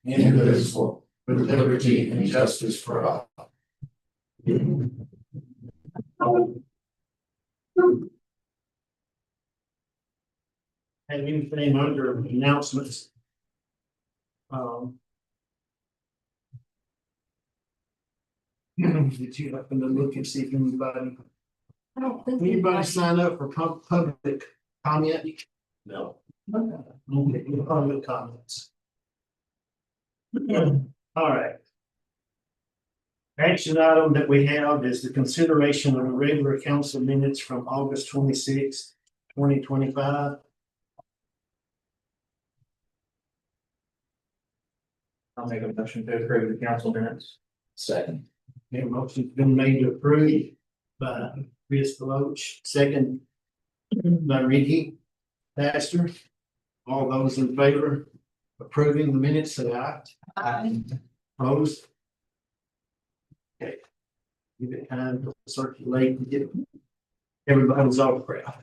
indivisible, with liberty and justice for all. Have anything under announcements? Did you happen to look and see if anybody sign up for public comment? No. Okay, public comments. All right. Action item that we have is the consideration of the regular council minutes from August 26th, 2025. I'll make a motion to approve the council minutes. Second. Okay, motion's been made to approve by Chris Deloach, second by Ricky Pastor. All those in favor of approving the minutes, say aye. Aye. Opposed? Okay. Give it time to circulate and get everybody's autograph.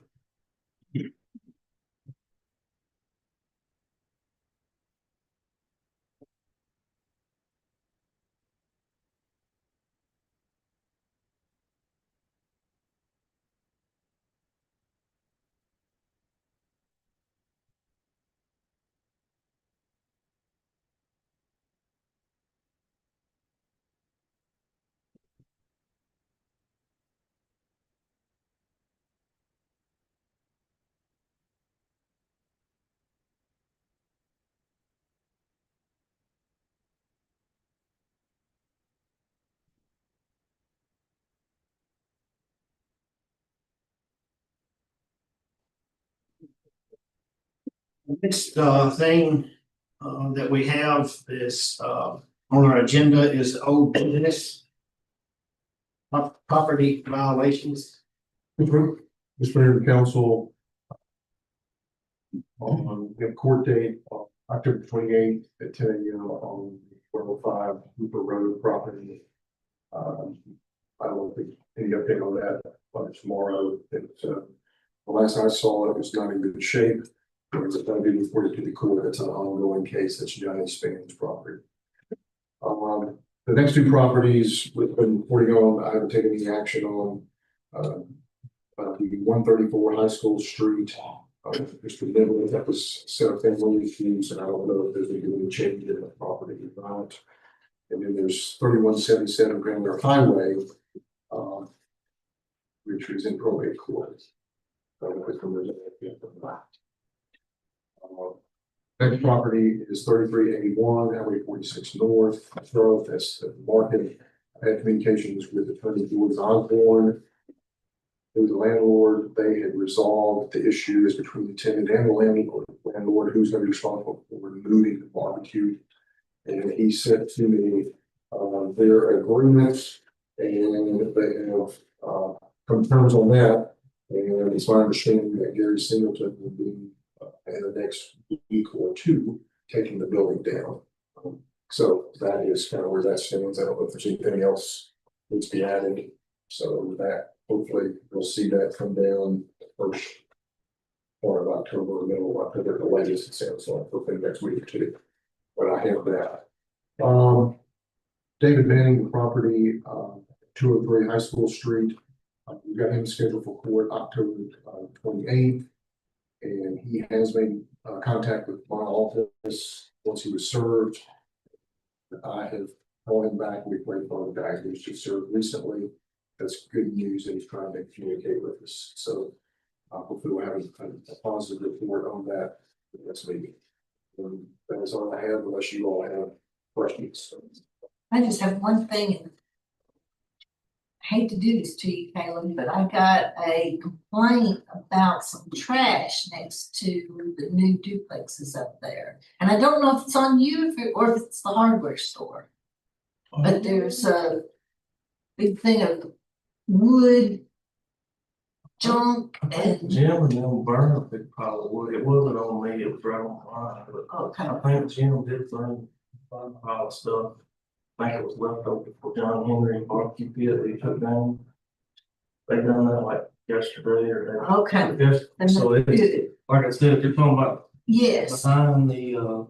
Next thing that we have is on our agenda is old business. Property violations. Mr. Mayor and Council. We have court date October 28th at 10 a.m. on 405 Hooper Road property. I don't think any update on that by tomorrow. The last I saw it was not in good shape. It's going to be reported to the court. It's an ongoing case. That's Johnny Spain's property. The next two properties we've been reporting on, I haven't taken any action on. The 134 High School Street, Mr. Nibley, that was set of family issues, and I don't know if there's going to be any change in the property or not. And then there's 3177 Granular Highway, which is in probate court. Next property is 3381 Highway 46 North. That's the market. I had communications with Attorney George Osborne, who's the landlord. They had resolved the issue is between the tenant and the landlord who's going to be responsible for removing the barbecue. And he said to me their agreements, and they have come terms on that. And it's my understanding that Gary Singleton will be in the next week or two taking the building down. So that is kind of where that stands. I don't know if there's anything else needs to be added. So with that, hopefully we'll see that come down the first part of October or middle of October, the latest it sounds like, hopefully next week or two. But I have that. David Manning, the property, 203 High School Street. We've got him scheduled for court October 28th. And he has made contact with my office once he was served. I have called him back. We've waited for the guy who was just served recently. That's good news, and he's trying to communicate with us. So hopefully we'll have a positive report on that next meeting. That is all I have, unless you all have questions. I just have one thing. I hate to do this to you, Caleb, but I got a complaint about some trash next to the new duplexes up there. And I don't know if it's on you or if it's the hardware store. But there's a big thing of wood, junk, and Jim and them burned a big pile of wood. It wasn't on me, it was right on mine. But I think Jim did burn a pile of stuff. I think it was left over for John Henry barbecue pit that he took down. They done that like yesterday or day. okay. Yes, And so that's it's good. like I said, if you're talking about Yes, behind the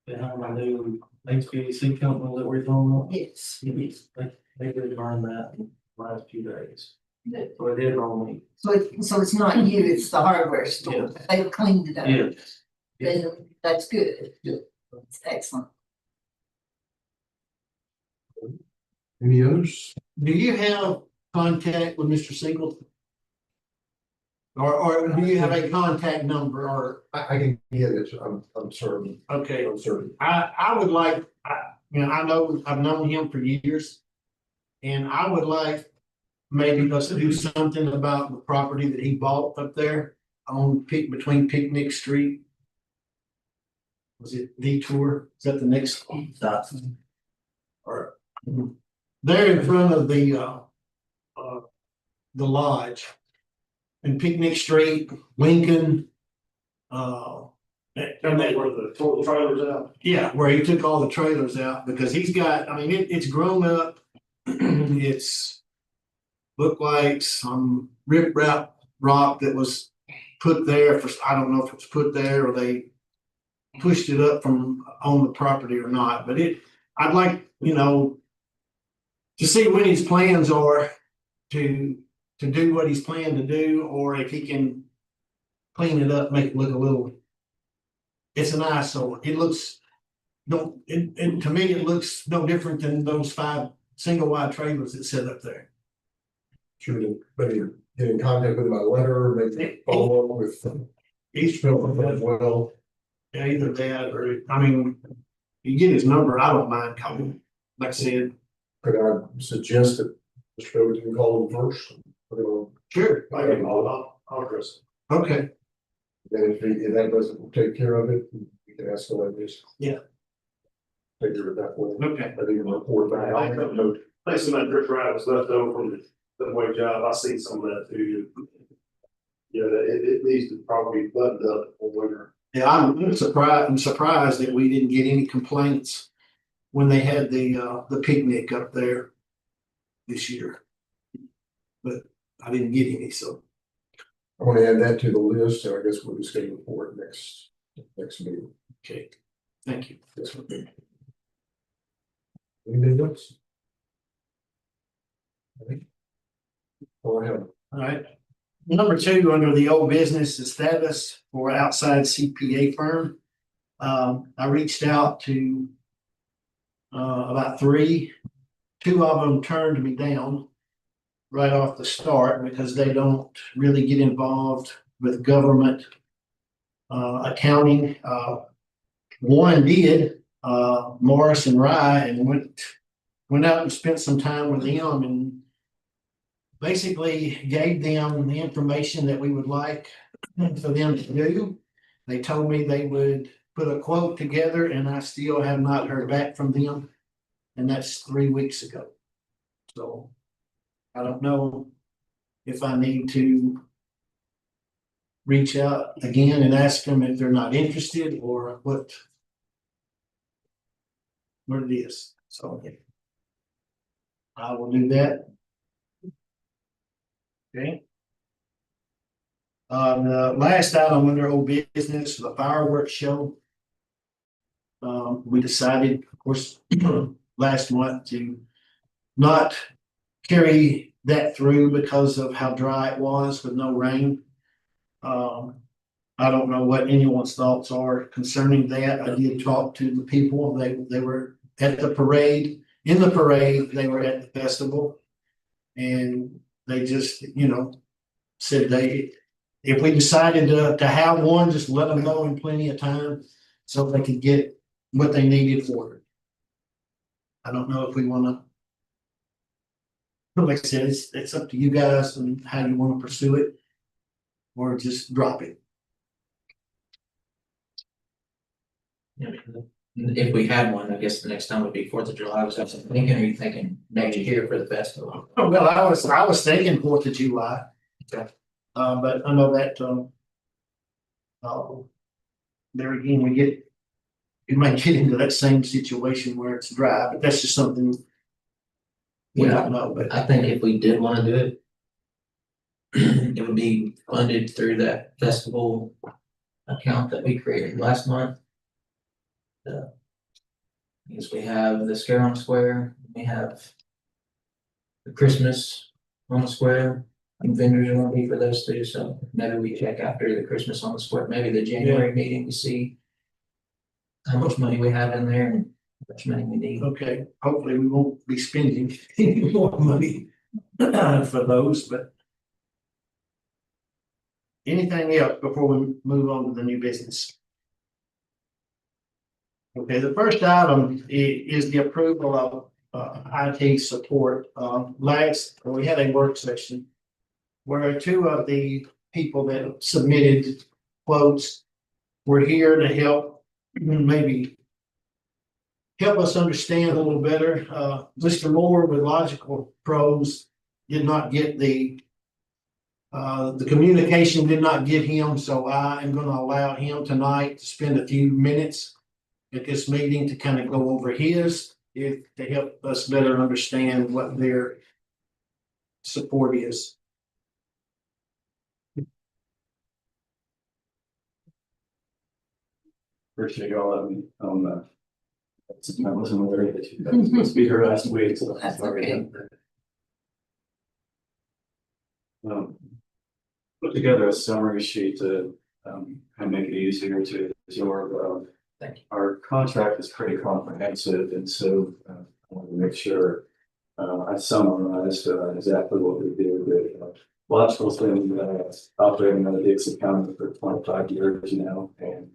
behind the new HVAC company that we're talking about. Yes. They did burn that in the last few days. Good. So it did on me. So it's not you, it's the hardware store, they've cleaned it up. Yes. Then that's good. Yeah. That's excellent. Any others? Do you have contact with Mr. Singleton? Or do you have a contact number or, I can get it, I'm certain, okay, I'm certain. I would like, I know I've known him for years. And I would like maybe us to do something about the property that he bought up there on between Picnic Street. Was it Detour? Is that the next stop? Or there in front of the lodge. And Picnic Street, Lincoln. And they were the total trailers out. Yeah, where he took all the trailers out because he's got, I mean, it's grown up. It's looked like some riprap rock that was put there for, I don't know if it was put there or they pushed it up from on the property or not, but I'd like, to see when his plans are to do what he's planned to do, or if he can clean it up, make it look a little, it's an eyesore. It looks, and to me, it looks no different than those 5 single wide trailers that sit up there. Should we maybe get in contact with him by letter, maybe follow up with each film as well? Yeah, either that or, I mean, you get his number, I don't mind calling. Like I said, Could I suggest that Mr. Overton call him first? Put him on, sure. I'll address it. Okay, Then if that doesn't take care of it, we can escalate this. Yeah. Take care of it that way. okay. I think report back. I'll make a note. I think some of that drip ride was left over from the way job. I see some of that too. Yeah, it needs to probably be buttoned up for winter. Yeah, I'm surprised that we didn't get any complaints when they had the picnic up there this year. But I didn't get any, so. I want to add that to the list, and I guess we'll just schedule for it next meeting. Okay, thank you. Yes, sir. Anything else? I think. All I have. All right. Number 2, under the old business, the status for outside CPA firm. I reached out to about 3. 2 of them turned me down right off the start because they don't really get involved with government accounting. One did, Morris and Rye, and went out and spent some time with them and basically gave them the information that we would like for them to do. They told me they would put a quote together, and I still have not heard back from them. And that's 3 weeks ago. So I don't know if I need to reach out again and ask them if they're not interested or what it is. So I will do that. Okay. The last item under old business, the fireworks show. We decided, of course, last month to not carry that through because of how dry it was with no rain. I don't know what anyone's thoughts are concerning that. I did talk to the people. They were at the parade. In the parade, they were at the festival. And they just, said if we decided to have one, just let them know in plenty of time so they could get what they needed for it. I don't know if we want to, like I said, it's up to you guys and how you want to pursue it, or just drop it. If we had one, I guess the next time would be 4th of July. Was that something thinking, or are you thinking next year for the festival? Oh, well, I was thinking 4th of July. Okay. But I know that, there again, we might get into that same situation where it's dry, but that's just something we don't know, but I think if we did want to do it, it would be funded through that festival account that we created last month. I guess we have the Scare on the Square, we have the Christmas on the Square. I think vendors are gonna be for those too, so maybe we check after the Christmas on the Square, maybe the January meeting to see how much money we have in there and how much money we need. Okay, hopefully we won't be spending any more money for those, but. Anything else before we move on to the new business? Okay, the first item is the approval of IT support. We had a work session where two of the people that submitted quotes were here to help maybe help us understand a little better. Mr. Moore with Logical Pros did not get the communication did not get him, so I am gonna allow him tonight to spend a few minutes at this meeting to kind of go over to help us better understand what their support is. Appreciate y'all letting me, I wasn't aware that you guys supposed to be here last week, so. That's sorry okay. about that. Put together a summary sheet to, kind of make it easier to absorb. Thank you. Our contract is pretty comprehensive, and so, I want to make sure, I summarized, exactly what we do with, Logical's been, operating out of Dixon County for 25 years now, and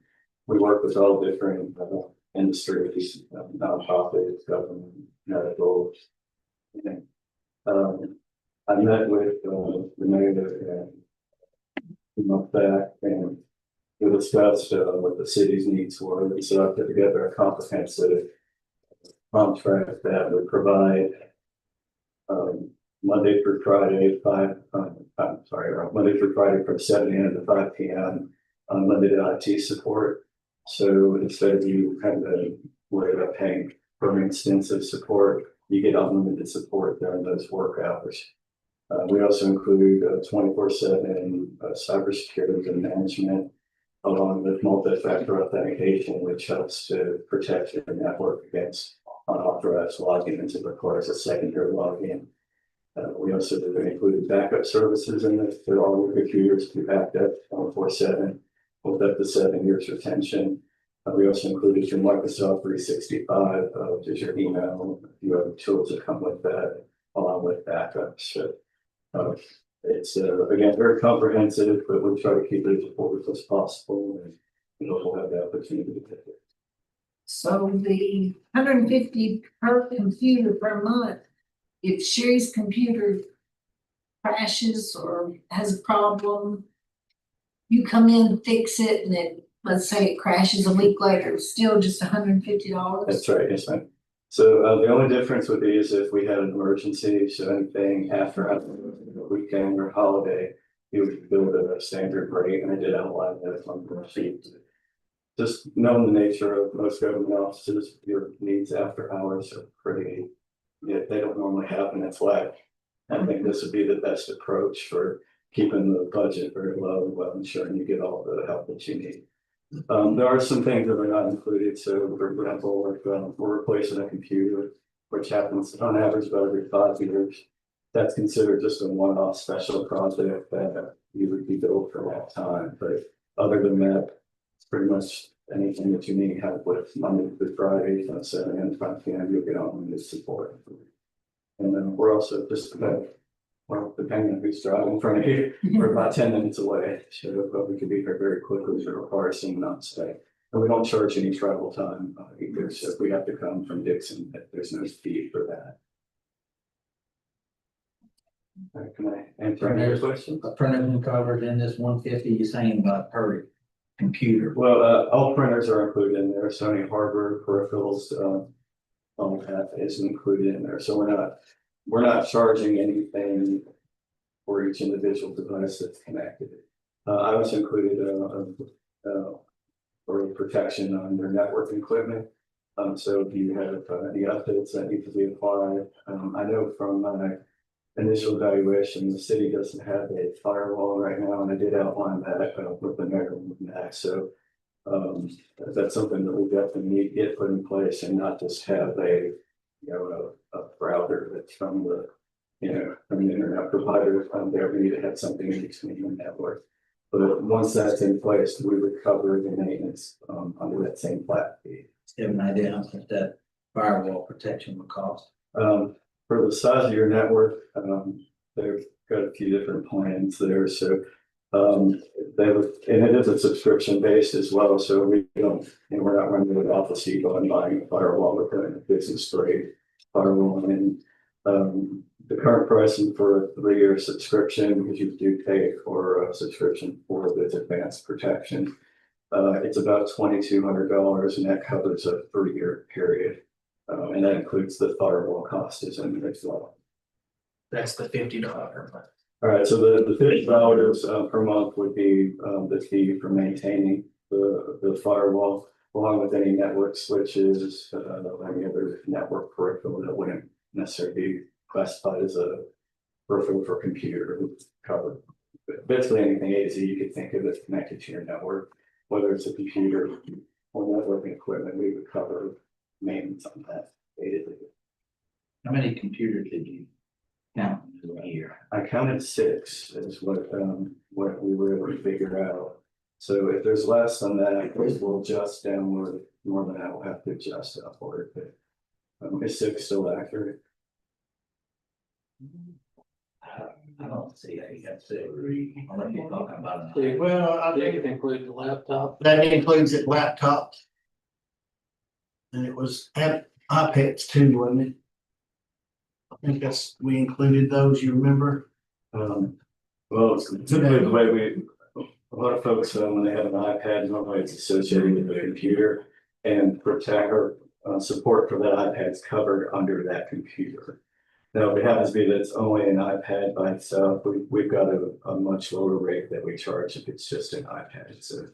we work with all different, industries, nonprofits, government, medical. And, I met with, the mayor a month back, and we discussed, what the city's needs were, and so I put together a comprehensive contract that would provide, Monday through Friday, Monday through Friday from 7 a.m. to 5 p.m. Unlimited IT support. So instead of you having to worry about paying for instance of support, you get unlimited support during those work hours. We also include 24/7 cybersecurity and management, along with multi-factor authentication, which helps to protect your network against unauthorized logins. It requires a secondary login. We also include backup services in this for all your computers to be backed up 24/7 with up to 7 years retention. We also included your Microsoft 365, which is your email, a few other tools that come with that, along with backups. So, it's again very comprehensive, but we'll try to keep it as affordable as possible, and we'll have the opportunity to take it. So the 150 per computer per month, if Sherry's computer crashes or has a problem, you come in, fix it, and then let's say it crashes a week later, it's still just $150. That's right, yes, ma'am. So the only difference would be is if we had an emergency, so anything after a weekend or holiday, you would build a standard rate, and I did outline that on the sheet. Just knowing the nature of most government offices, your needs after hours are pretty, they don't normally happen, that's why I think this would be the best approach for keeping the budget very low while ensuring you get all the help that you need. There are some things that are not included. So for example, we're replacing a computer, which happens on average about every 5 years. That's considered just a one-off special project that you would be billed for that time. But other than that, it's pretty much anything that you need help with Monday through Friday from 7 a.m. to 5 p.m. You'll get on with support. And then we're also just about, well, depending on who's driving in front of you, we're about 10 minutes away. So but we can be here very quickly if it requires some non-stay. And we don't charge any travel time either. So if we have to come from Dixon, there's no fee for that. Can I answer any other questions? A printer covered in this 150, you're saying about per computer. Well, all printers are included in there. So any hardware peripherals, all that is included in there. So we're not charging anything for each individual device that's connected. I was included for protection on your network equipment. So if you have any updates that need to be applied, I know from my initial evaluation, the city doesn't have a firewall right now, and I did outline that with the mayor and that. So That's something that we definitely need to get put in place and not just have a router that's from from the internet provider there. We need to have something in between the network. But once that's in place, we would cover the maintenance, under that same flat fee. You have an idea how much that firewall protection would cost? For the size of your network, they've got a few different plans there, so. And it is a subscription based as well, so we don't, we're not running it off the Seagull and buying a firewall, we're putting a business grade firewall in. The current pricing for a 3-year subscription, because you do pay for a subscription for this advanced protection. It's about $2,200, and that covers a 3-year period. And that includes the firewall cost is in there as well. That's the $50 per month. All right, so the $50 per month would be the fee for maintaining the firewall, along with any network switches, any other network peripheral that wouldn't necessarily be classified as a peripheral for computer covered. Basically anything A to Z you could think of that's connected to your network, whether it's a computer or networking equipment, we would cover maintenance on that A to Z. How many computers did you count in a year? I counted 6 is what we were able to figure out. So if there's less than that, we'll adjust downward. More than that, we'll have to adjust upward. But is 6 still accurate? I don't see how you got 6. Unless you're talking about an Well, I think It includes the laptop. that includes it laptops. And it was iPads too, wasn't it? I think we included those, you remember? Well, it's typically the way a lot of folks, when they have an iPad, normally it's associated with the computer, and protect or support for that iPad is covered under that computer. Now, if it happens to be that it's only an iPad by itself, we've got a much lower rate that we charge if it's just an iPad. So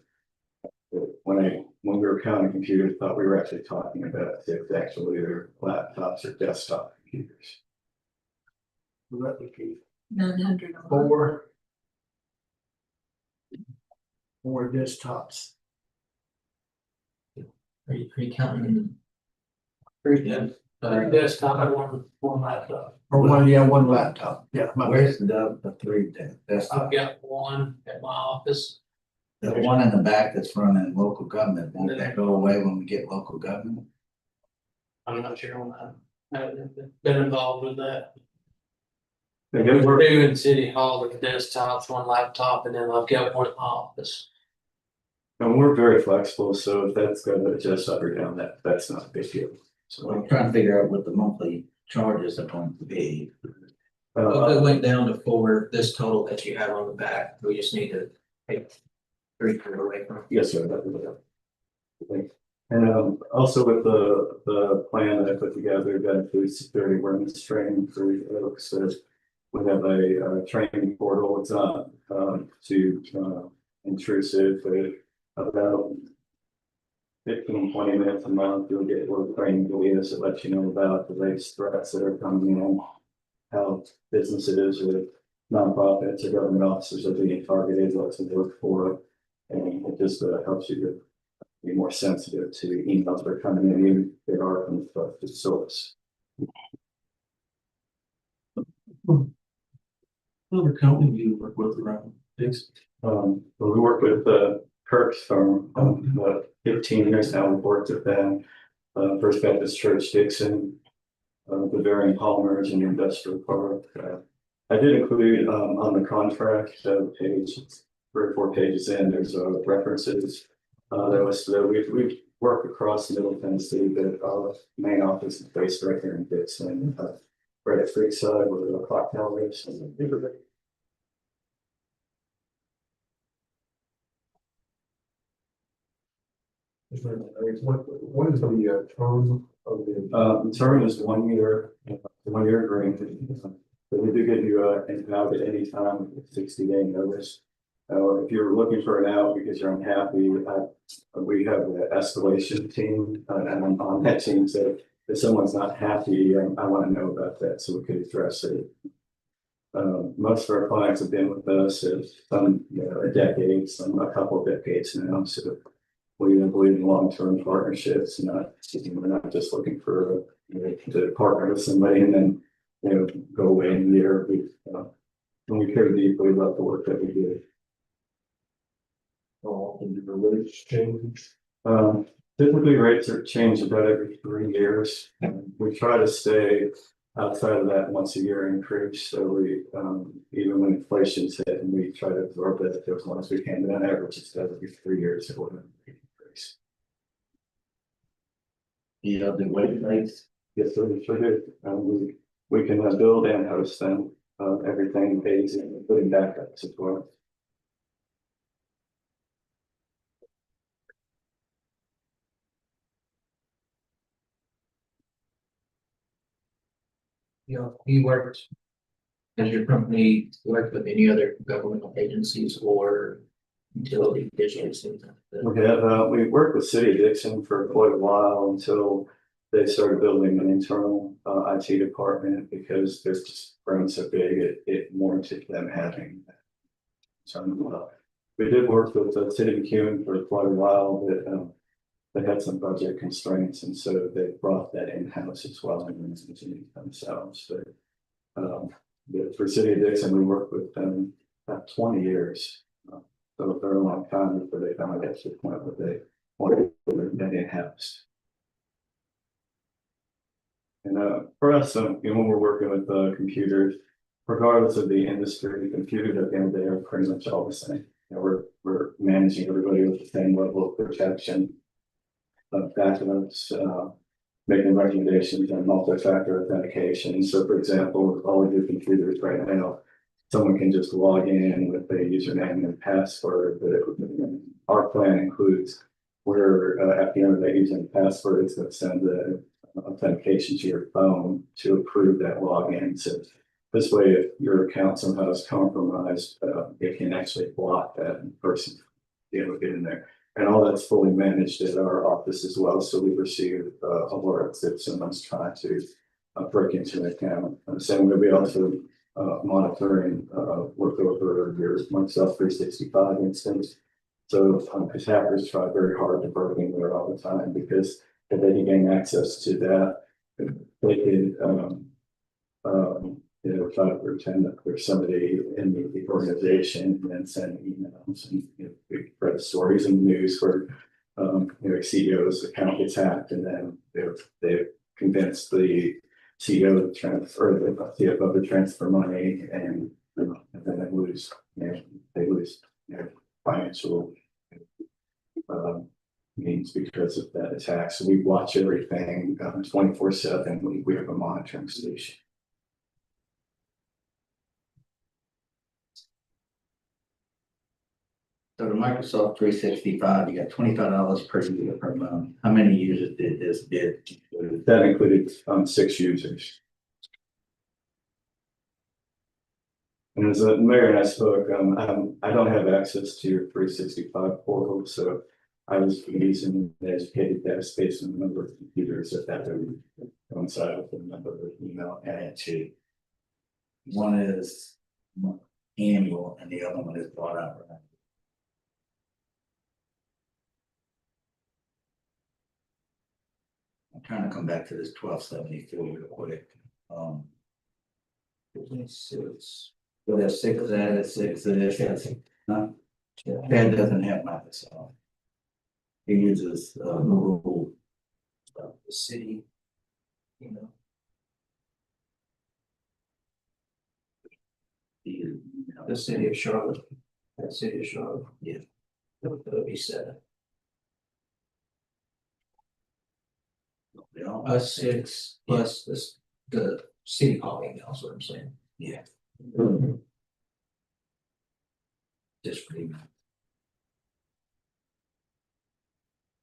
when we were counting computers, I thought we were actually talking about 6 actually either laptops or desktop computers. Replicate 900. 4 desktops. Are you counting? Desktop, one laptop. Or one laptop, yeah. Where's the 3 desktop? I've got one at my office. The one in the back that's running local government, won't that go away when we get local government? I'm not sure on that. I haven't been involved with that. Again, We're doing City Hall with desktops, one laptop, and then I've got one in my office. and we're very flexible, so if that's going to adjust up or down, that's not a big deal. So I'm trying to figure out what the monthly charges are going to be. Well, if it went down to 4, this total that you have on the back, we just need to take 3 away from it. Yes, sir. And also with the plan that I put together, that includes security awareness training for folks. So we have a training portal. It's not too intrusive, but about 15-20 minutes a month, you'll get little training videos that let you know about the latest threats that are coming in, how businesses or nonprofits or government officers are being targeted, what to look for, and it just helps you to be more sensitive to emails that are coming in, even if they are from the source. Other company you work with around this? But we work with Kirk's firm, about 15 years now. We've worked with them. First Baptist Church Dixon, Bavarian Polymers and Industrial Park. I did include on the contract, page 3 or 4 pages in, there's references. We've worked across Middle Tennessee, but our main office is based right here in Dixon, right at Creekside where the clock tower is. What is the term of the? The term is 1 year, 1 year agreement. But we do give you an out at any time, 60-day notice. If you're looking for an out because you're unhappy, we have an escalation team, and I'm on that team. So if someone's not happy, I want to know about that so we could address it. Most of our clients have been with us some a decade, some a couple of decades now. So we believe in long-term partnerships, we're not just looking for, to partner with somebody and then, go away in a year. When we care deeply about the work that we do. And the rates change. Typically rates are changed about every 3 years. We try to stay outside of that once a year increase. So we, even when inflation's hit, and we try to absorb that as long as we can, but on average, it's every 3 years it will increase. The wait rates. Yes, sir, we sure do. We can build and host them, everything pays in, including backups as well. You worked, has your company worked with any other governmental agencies or utility districts? We worked with City of Dixon for quite a while until they started building an internal IT department because there's just grown so big, it warranted them having. So we did work with the City of McEwen for quite a while, but they had some budget constraints, and so they brought that in-house as well and themselves. But for City of Dixon, we worked with them about 20 years. So a very long time before they finally got to the point where they wanted that in-house. And for us, when we're working with computers, regardless of the industry, computers at the end of the day are pretty much all the same. We're managing everybody with the same level of protection. Backups, making recommendations and multi-factor authentication. So for example, with all of your computers right now, someone can just log in with a username and password, but our plan includes where at the end of that username and password, it's going to send the authentication to your phone to approve that login. So this way, if your account somehow is compromised, it can actually block that person be able to get in there. And all that's fully managed at our office as well. So we receive alerts if someone's trying to break into an account. And same way, we also monitoring work over your Microsoft 365 instance. So because hackers try very hard to break in there all the time, because if they can gain access to that, they can try to pretend that there's somebody in the organization and send emails and we read stories in the news where CEO's account gets hacked and then they've convinced the CEO to transfer the CFO to transfer money and then they lose financial means because of that attack. So we watch everything 24/7. We have a monitoring station. So the Microsoft 365, you got $25 per user per month. How many users did this bid include? That included 6 users. And as the mayor and I spoke, I don't have access to your 365 portal, so I was using the educated data space and the number of computers that would coincide with the number of email and to. One is annual and the other one is bought outright. I'm trying to come back to this 1274 real quick. So there's 6 of that, it's 6 of this, no? Chad doesn't have Microsoft. He uses Google The city, the city of Charlotte, that city of Charlotte. Yeah. That would be 7. Us 6 plus the city hall email, is what I'm saying. Yeah. Just pretty much.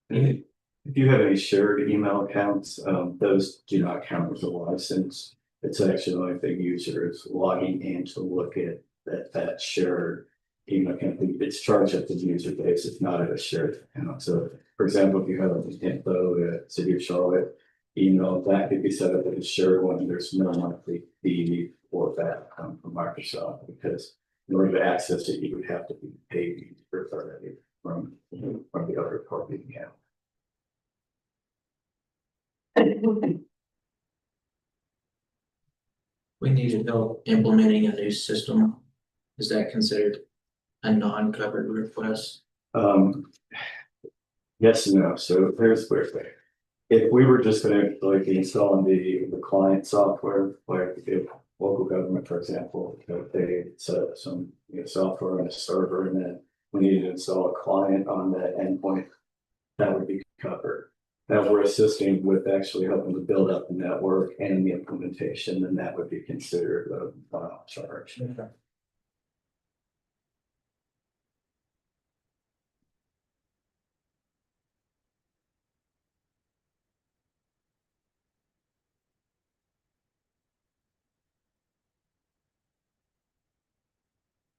If you have any shared email accounts, those do not count as a license. It's actually the only thing users logging in to look at that shared email account. It's charged at the user base. It's not at a shared account. So, for example, if you have an info at City of Charlotte email, that could be set up as a shared one. There's no monthly fee for that from Microsoft because in order to access it, you would have to be paid for from the other party, yeah. We needed help implementing a new system. Is that considered a non-covered request? Yes and no, so here's where, if we were just gonna like be installing the client software, like if local government, for example, if they set up some, software on a server and then we needed to install a client on that endpoint, that would be covered. Now, if we're assisting with actually helping to build up the network and the implementation, then that would be considered a one-off charge.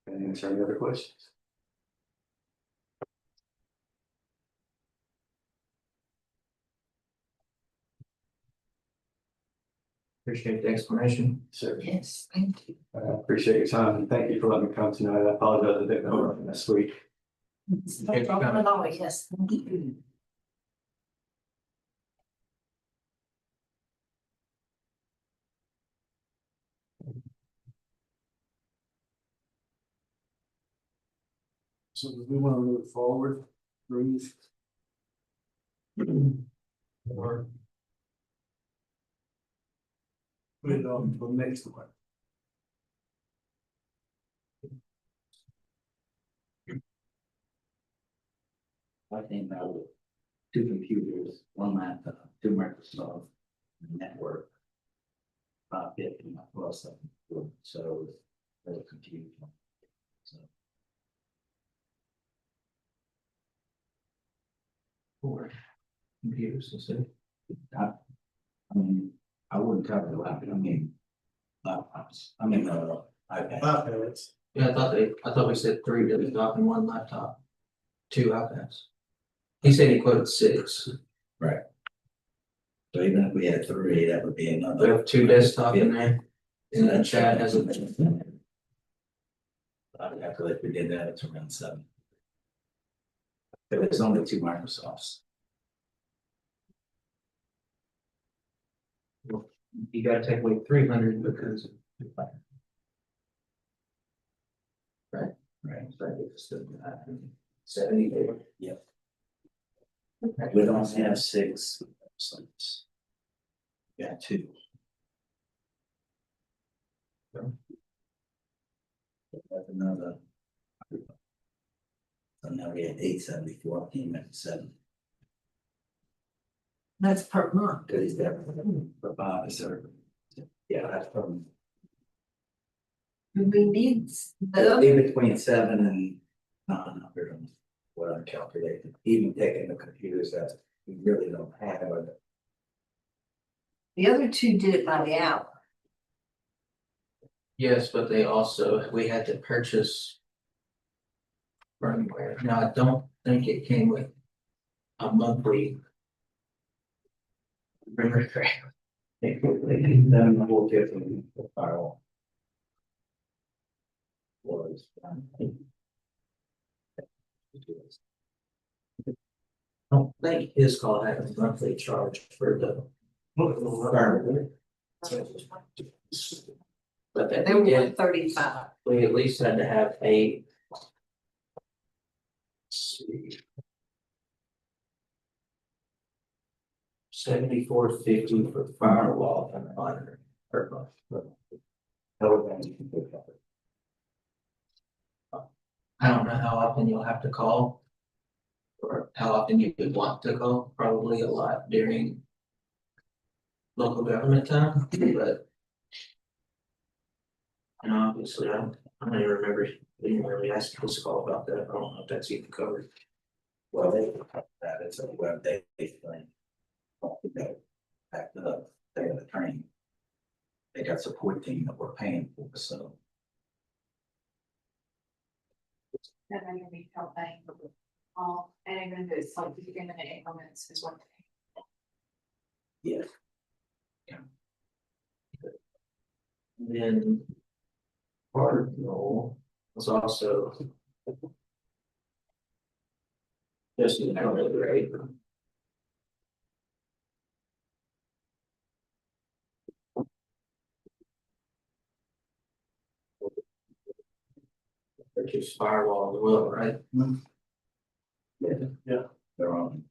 And answer any other questions? Appreciate the explanation. Sure. Yes, thank you. I appreciate your time and thank you for letting me come tonight. I apologize I didn't know this week. No problem at all, yes, thank you. So do we want to move forward, breathe? Or put it on to the next one. I think now with two computers, one laptop, two Microsoft network. 550 plus something, so it's a little confusing. So, For computers, you said. I mean, I wouldn't cover the laptop, laptops, iPad. iPads. Yeah, I thought we said 3 desktop and 1 laptop, 2 iPads. He said he quoted 6. So even if we had 3, that would be We another. have 2 desktop in there. And then Chad has a, After if we did that, it's around 7. But it's only 2 Microsofts. you gotta take away 300 because. Right, Right. so I get to 70. Yep. We don't have 6. Yeah, 2. That's another. So now we have 874, came at 7. That's per month. Cause he's got for Bob a server. Yeah, that's from. Do we need the, In between 7 and 900 on what I'm calculating, even taking the computers that we really don't have. the other 2 did it by the hour. Yes, but they also, we had to purchase. Firmware, now I don't think it came with a monthly. Remember correctly. Then we'll get them the firewall. Was. I don't think his call had a monthly charge for the. firmware. But that They we were did, 135. we at least had to have a. Let's see. 74.50 for firewall and monitor per month. I don't know how often you'll have to call. Or how often you would want to call, probably a lot during. Local government time, but. And obviously, I don't even remember, we didn't really ask this call about that, I don't know if that's even covered. Well, they that it's a web-based thing. You know, back to the day of the training. They got support team that we're paying for, so. That may be helping all, and even if it's like the beginning of increments is one thing. Yes. Then. Cardinal was also. Just an hourly rate. Purchase firewall as well, right? They're on.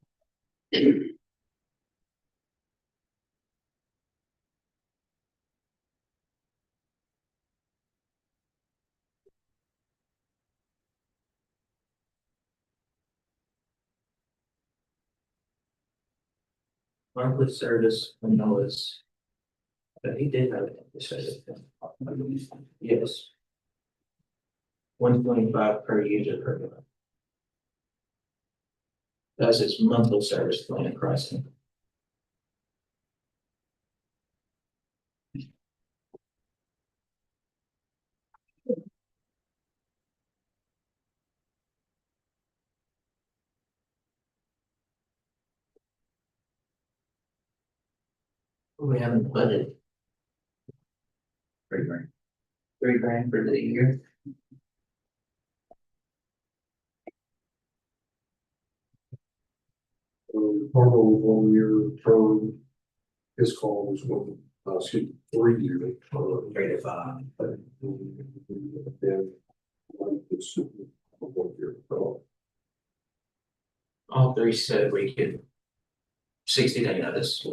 Monthly service, I know is. But he did have it, he said it. Yes. 125 per user per month. That's his monthly service plan pricing. We haven't budgeted $3,000. $3,000 for the year. Carmel 1 year term, his call was 3 year term. 3 to 5. Then, it's 1 year term. All three said we could 60-day notice.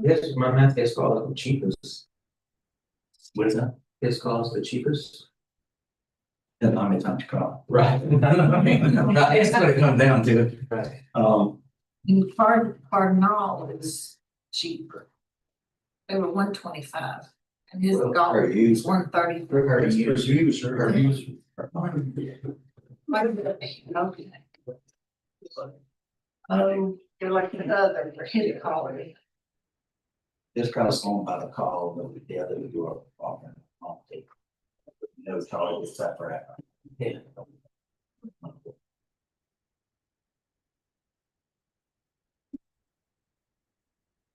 Yes, my math his call is the cheapest. What is that? His call is the cheapest. Depends on how many times you call. Right. That's what it comes down to. Right. And Cardinal is cheaper. They were 125, and his Well, golf per is user. 130. Per user. Okay. Oh, they're like the other, for his quality. This costs on by the call, but the other we do are often. No charge is separate. Yeah.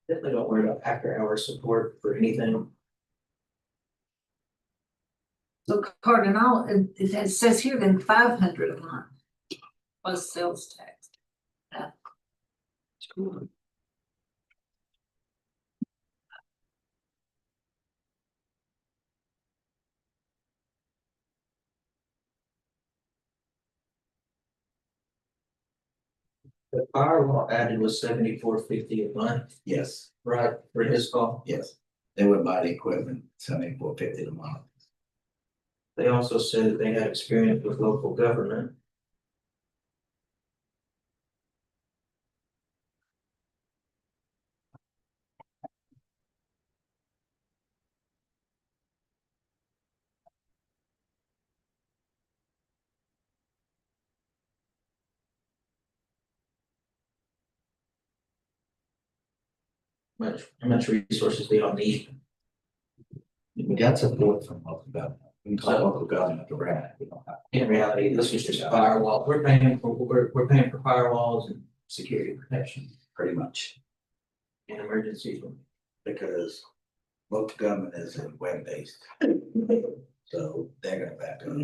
Definitely don't worry about after hour support for anything. So Cardinal, it says here then 500 a month plus sales tax. Yeah. The firewall added was $74.50 a month, Yes, right, for his call. yes. They would buy the equipment, $74.50 a month. They also said that they had experience with local government. How much resources do y'all need? We got support from local government. We can call local government direct. We don't have. In reality, this is just firewall. We're paying for firewalls and security protection Pretty much, and emergencies. because local government is web-based. So they're gonna back up.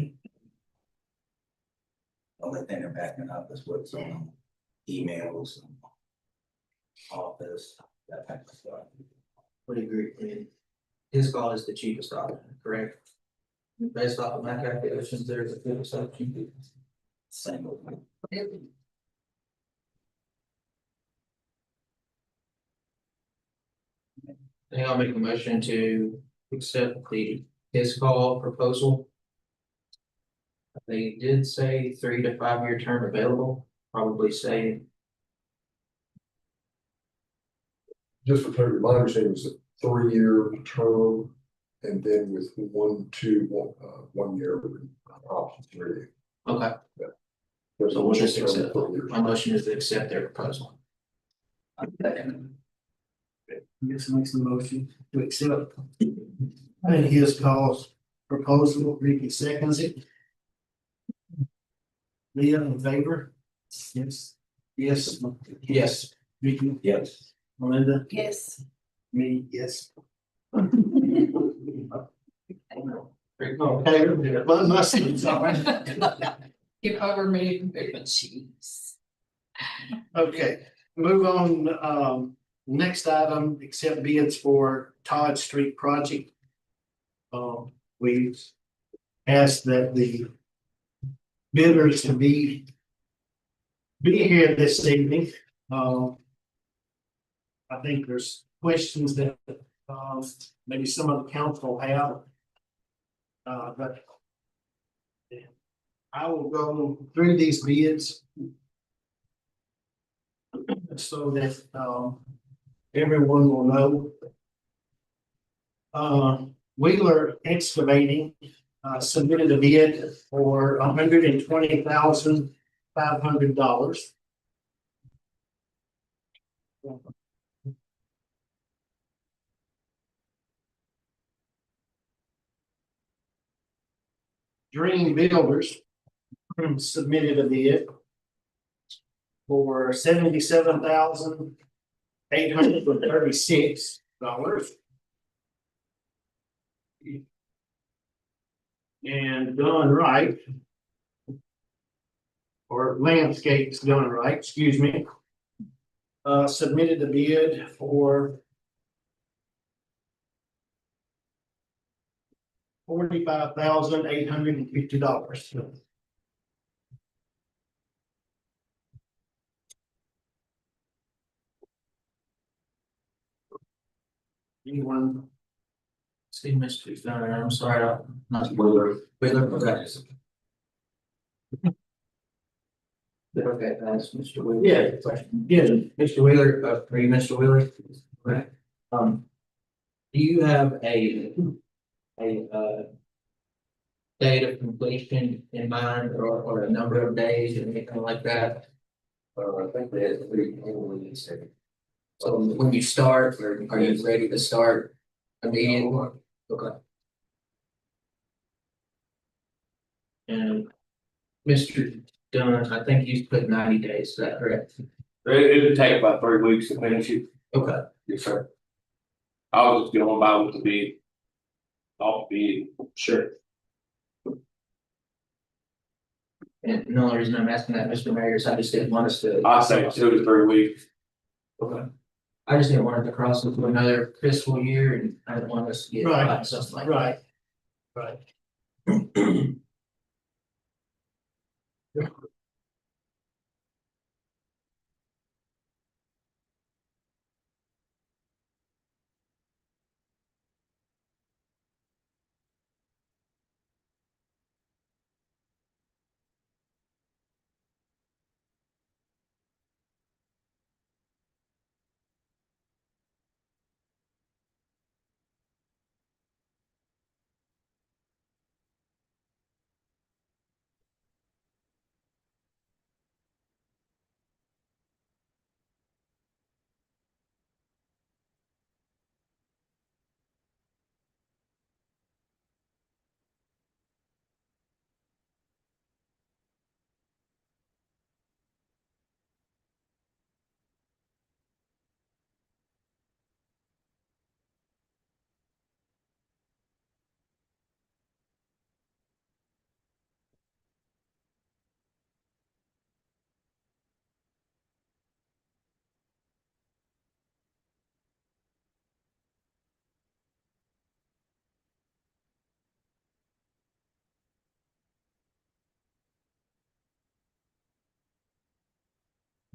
Only thing they're backing up is what's on emails and office, that type of stuff. Would agree. I mean, his call is the cheapest option, correct? Based off of my calculations, there's a good option. Same with me. I think I'll make a motion to accept his call proposal. They did say 3 to 5 year term available, probably say, Just for clarity, my understanding was a 3 year term, and then with 1 year options ready. okay, There's So we'll just initial term accept. of 3 years. my motion is to accept their proposal. Guess makes the motion to accept. And his calls proposal, Ricky seconds it. Leah in favor? Yes. Yes. Yes. Ricky, Yes. Melinda, Yes. me, yes. Okay, but must, sorry. Give over me moving cheese. Okay, move on, next item, accept bids for Todd Street project. We asked that the bidders to be here this evening. I think there's questions that, maybe some of the council have. But I will go through these bids so that, everyone will know. Wheeler Excavating, submitted a bid for $120,500. Dream Builders submitted a bid for $77,836. And Done Right, or Landscapes Done Right, excuse me, submitted a bid for $45,850. Anyone? See, Mr. Gunner, I'm sorry, I'm not Wheeler, okay. Okay, that's Mr. Wheeler. Yeah. Question. Yeah. Mr. Wheeler, are you Mr. Wheeler? Right. Do you have a date of completion in mind or a number of days or anything like that? I think they had three, So when you start, are you ready to start immediately? Okay. And Mr. Dunn, I think you put 90 days, is that correct? It'd take about 3 weeks to finish it. Okay. Yes, sir. I was just going by with the bid. Off bid. Sure. And the only reason I'm asking that, Mr. Mayor, is I just didn't want us to. I say 2 to 3 weeks. Okay. I just didn't want it to cross into another fiscal year and I didn't want us to get Right. caught in something like that. Right.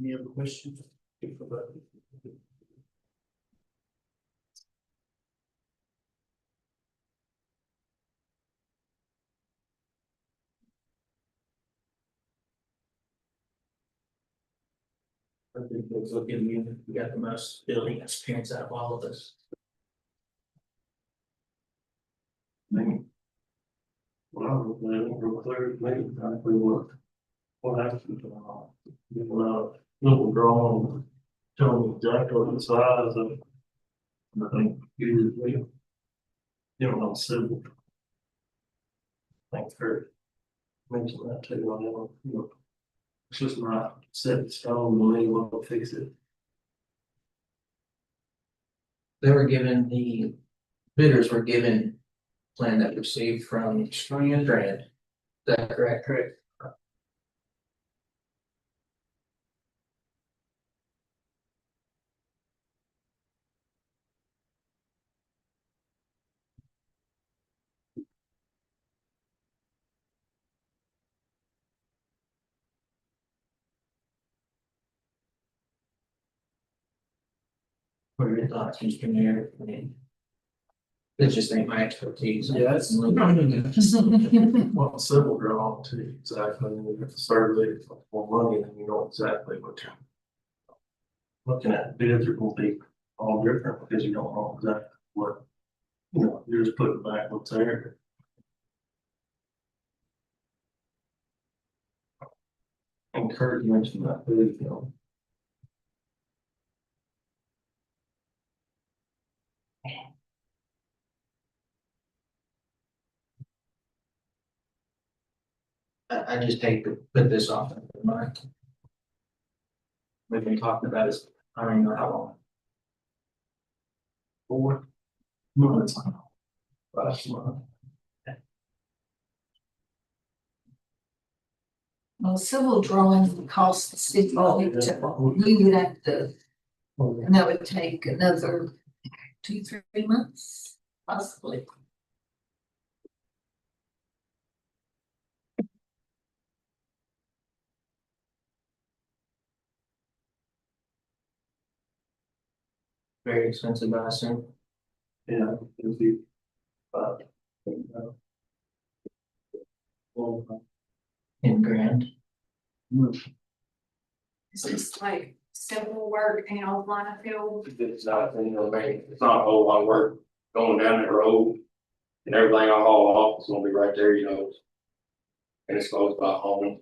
Any other questions? I think it's looking, we got the most building experience out of all of us. Well, I was real clear, maybe if we were. What happened to them? Little drawing, telling exactly the size of. I think usually. You don't know, civil. Thanks for mentioning that too, I know, you know. It's just not set in stone, the way we'll fix it. they were given the bidders were given plan that received from Strand. Is that correct? Correct. What are your thoughts, Mr. Mayor? I mean, it just ain't my expertise. Yeah, it's- Well, civil draw too, exactly, and you have to survey it for more money, and you know exactly what you're. Looking at bids are gonna be all different, because you don't know exactly what, you know, you're just putting back what's there. And Kurt mentioned that, bid, you know. I just hate to put this off in the mind. We've been talking about this, I don't even know how long. 4 months. Last month. Well, civil drawings would cost the city, we would have to, and that would take another 2-3 months, possibly. Very expensive, I assume. Yeah, it'll be. In grand. Is this like civil work and line of field? It's not, you know, man, it's not a whole lot of work going down that road. And everything I haul off is gonna be right there, you know. And it's close by home.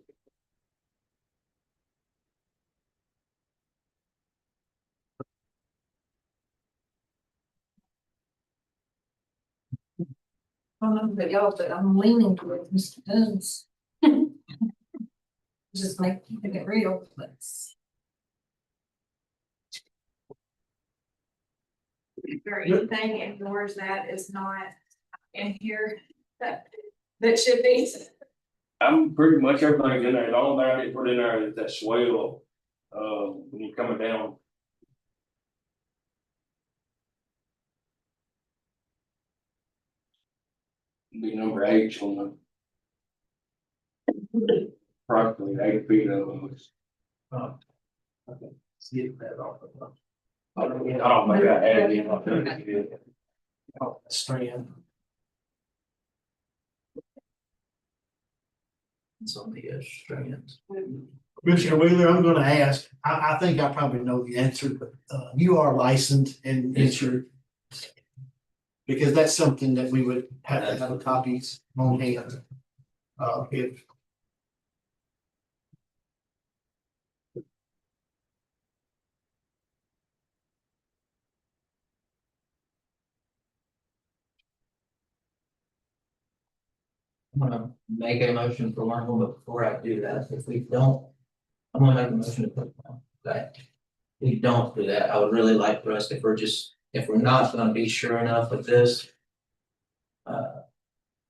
I don't know about y'all, but I'm leaning towards Mr. Dunn's. Just keeping it real, but. Is there anything in yours that is not in here that should be? I'm pretty much everything's in there. The only thing I didn't put in there is that swale, when you're coming down. Be number 8 on the. Approximately 8 feet of those. Get that off of the. I don't think I added in. I think I did. Strand. It's on the Strand. Commissioner Wheeler, I'm gonna ask, I think I probably know the answer, but you are licensed and insured. Because that's something that we would have to have copies on hand. If. I'm gonna make a motion for one, but before I do that, if we don't, I'm gonna make a motion to put one, that. If we don't do that, I would really like for us, if we're not gonna be sure enough with this.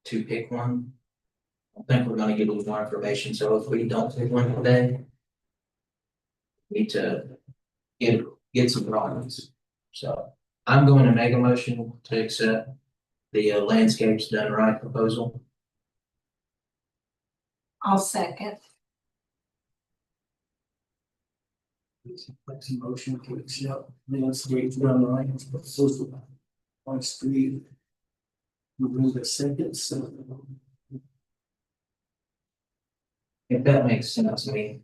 To pick one. I think we're gonna get a little more information, so if we don't pick one today. We need to get some drawings, so I'm going to make a motion to accept. The landscapes done right proposal. I'll second. Makes a motion to accept the streets done right. On street. Move the second, so. If that makes sense to me.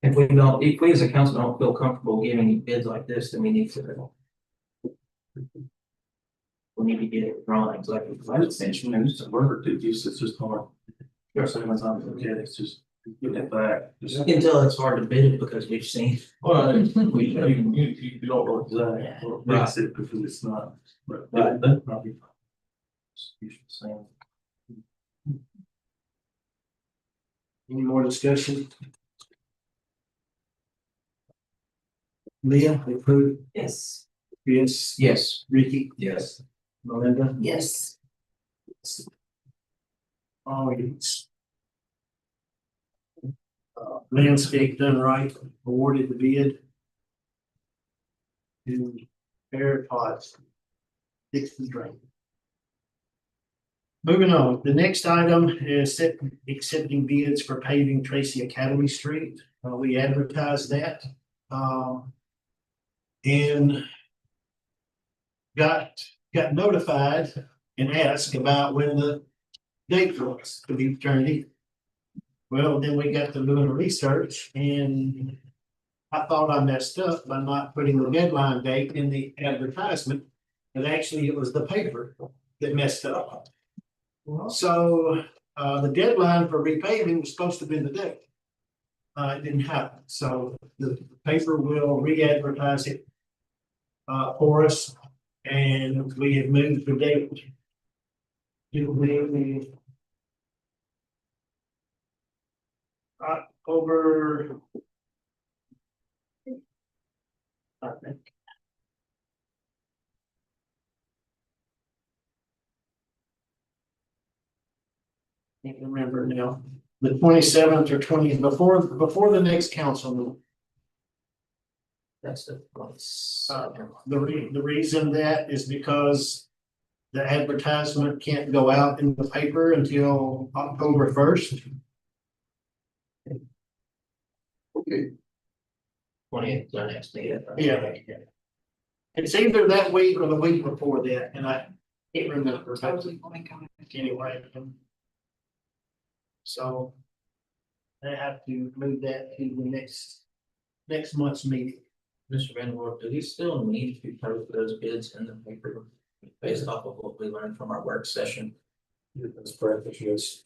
If we as a council don't feel comfortable giving bids like this, then we need to. We need to get drawings like. I just mentioned, it's a word or two, it's just hard. There's so much time to look at it, it's just getting it back. Just. You can tell it's hard to bid it because we've seen. Well, you don't know exactly what makes it because it's not, but that probably. You should say. Any more discussion? Leah, approve, Yes. Chris, Yes. Ricky, Yes. Melinda. Yes. Oh, yes. Landscape done right, awarded the bid. To Air Pods. Fix the drain. Moving on, the next item is accepting bids for paving Tracy Academy Street. We advertised that. And got notified and asked about when the date was to be turned in. Well, then we got to doing research and I thought I messed up by not putting the deadline date in the advertisement. And actually, it was the paper that messed up. So, the deadline for repaving was supposed to be the date. It didn't happen, so the paper will re-advertise it for us, and we have moved the date. It will be October. I think. Can't remember now, the 27th or 20th, before the next council meeting. That's the. The reason that is because the advertisement can't go out in the paper until October 1st. Okay, 20th, our next meeting. Yeah. It's either that week or the week before that, and I can't remember. Anyway. So. I have to move that to the next month's meeting. Mr. Vanderwerf, do we still need to post those bids in the paper based off of what we learned from our work session? that's practice, yes.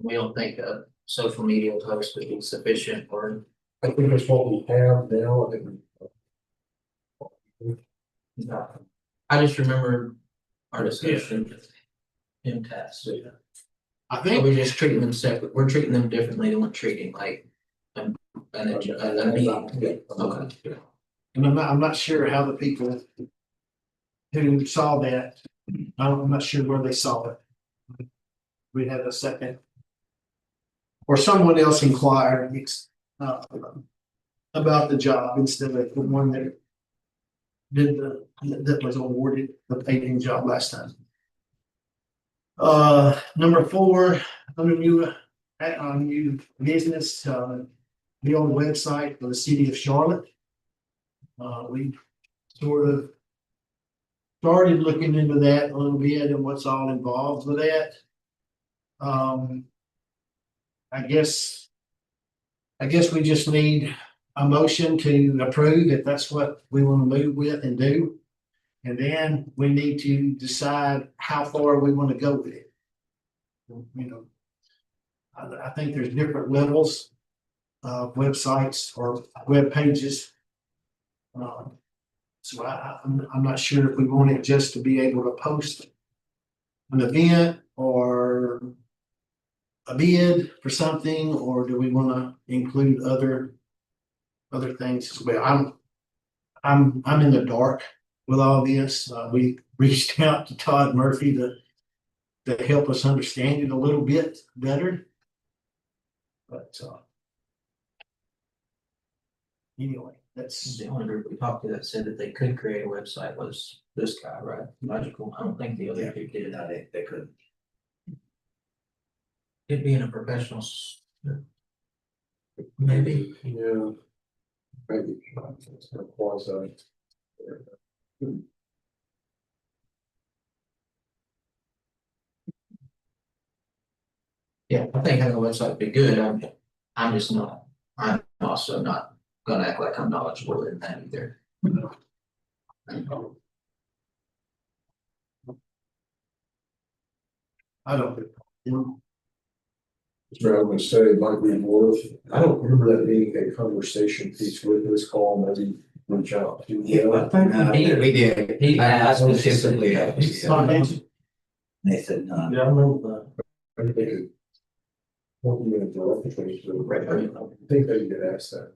We don't think a social media post would be sufficient or. I think that's what we have now, I think. I just remember our discussion. MTS. I Are think we just treating them separate? We're treating them differently than we're treating like. A meeting. Okay. and I'm not sure how the people who saw that, I'm not sure where they saw it. We had a second. Or someone else inquired, about the job instead of the one that that was awarded the paving job last time. Number 4, under new business, the old website for the city of Charlotte. We sort of started looking into that a little bit and what's all involved with that. I guess we just need a motion to approve if that's what we want to move with and do. And then we need to decide how far we want to go with it. You know, I think there's different levels of websites or web pages. So I'm not sure if we want it just to be able to post an event or a bid for something, or do we want to include other things as well? I'm in the dark with all this. We reached out to Todd Murphy to help us understand it a little bit better. But anyway, that's The only group we talked to that said that they could create a website was this guy, right? Logical. I don't think the other two did. No, they couldn't. It being a professional. Maybe. Yeah. Maybe. It's not quasi. Yeah, I think having a website would be good. I'm just not, I'm also not gonna act like I'm knowledgeable in that either. I don't. I'm gonna say it might be worth, I don't remember that being a conversation piece with this call, maybe reach out to. We did. He I asked specifically, specifically. It's not mentioned. they said no. Yeah, I remember I think it- What do you mean, direct change to the rate? I think they get asked that.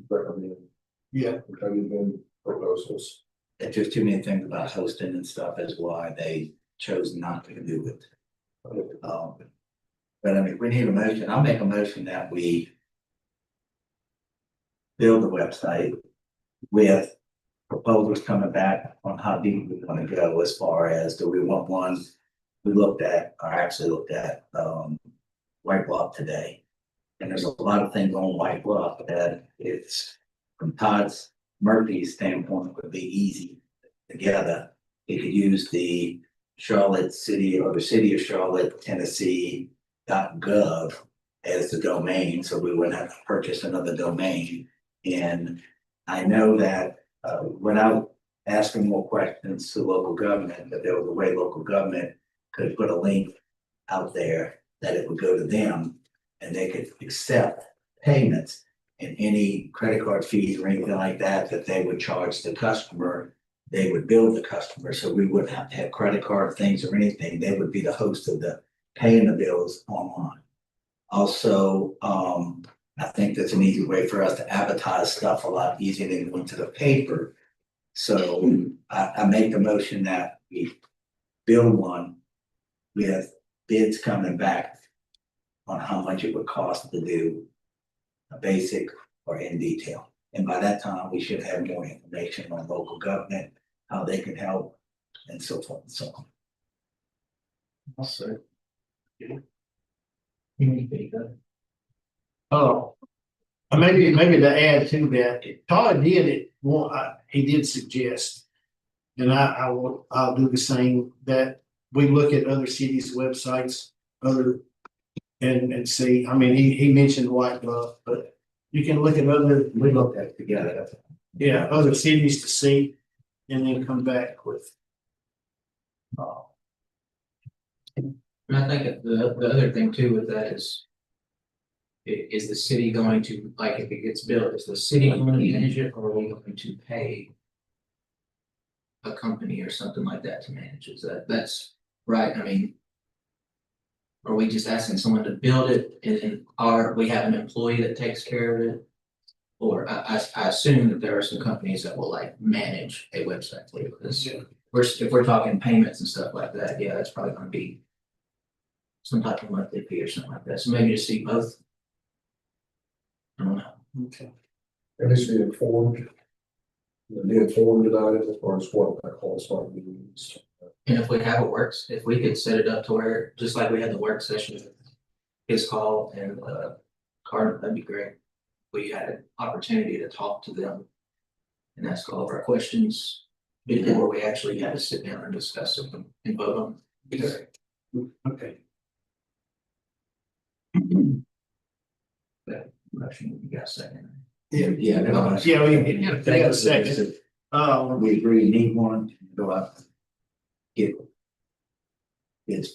Recommend, Yeah, have you been proposals? There's just too many things about hosting and stuff is why they chose not to do it. But I mean, we need a motion. I'll make a motion that we build the website with proposals coming back on how deep we want to go as far as do we want one? We looked at, or actually looked at, White Bluff today. And there's a lot of things on White Bluff that it's, from Todd's Murphy's standpoint, would be easy together. He could use the Charlotte City or the City of Charlotte, Tennessee.gov as the domain, so we wouldn't have to purchase another domain. And I know that without asking more questions to local government, that there was a way local government could put a link out there that it would go to them and they could accept payments and any credit card fees or anything like that that they would charge the customer, they would bill the customer. So we wouldn't have to have credit card things or anything. They would be the host of the paying the bills online. Also, I think that's an easy way for us to advertise stuff a lot easier than going to the paper. So I make the motion that we build one with bids coming back on how much it would cost to do a basic or in detail. And by that time, we should have more information on local government, how they can help and so forth and so on. Also. You need to be good. oh. Maybe to add to that, Todd did it, he did suggest. And I'll do the same, that we look at other cities' websites, and see, I mean, he mentioned White Bluff, but you can look at other, We looked at it together. yeah, other cities to see, and then come back with. And I think that the other thing too with that is. Is the city going to, like, if it gets built, is the city going to manage it, or are we going to pay? A company or something like that to manage it, that's right, I mean. Are we just asking someone to build it and we have an employee that takes care of it? Or I assume that there are some companies that will like manage a website for you, because if we're talking payments and stuff like that, yeah, that's probably gonna be. Some type of monthly fee or something like that, so maybe just see both. I don't know. Okay. At least be informed. Be informed about it as far as what that cost might be used. And if we have it works, if we could set it up to where, just like we had the work session. His call and Carter, that'd be great. We had an opportunity to talk to them. And ask all of our questions before we actually had to sit down and discuss them and vote on. Okay. That motion, you got a second? Yeah, we got a second. We agree, need one, go out. Get. Yes,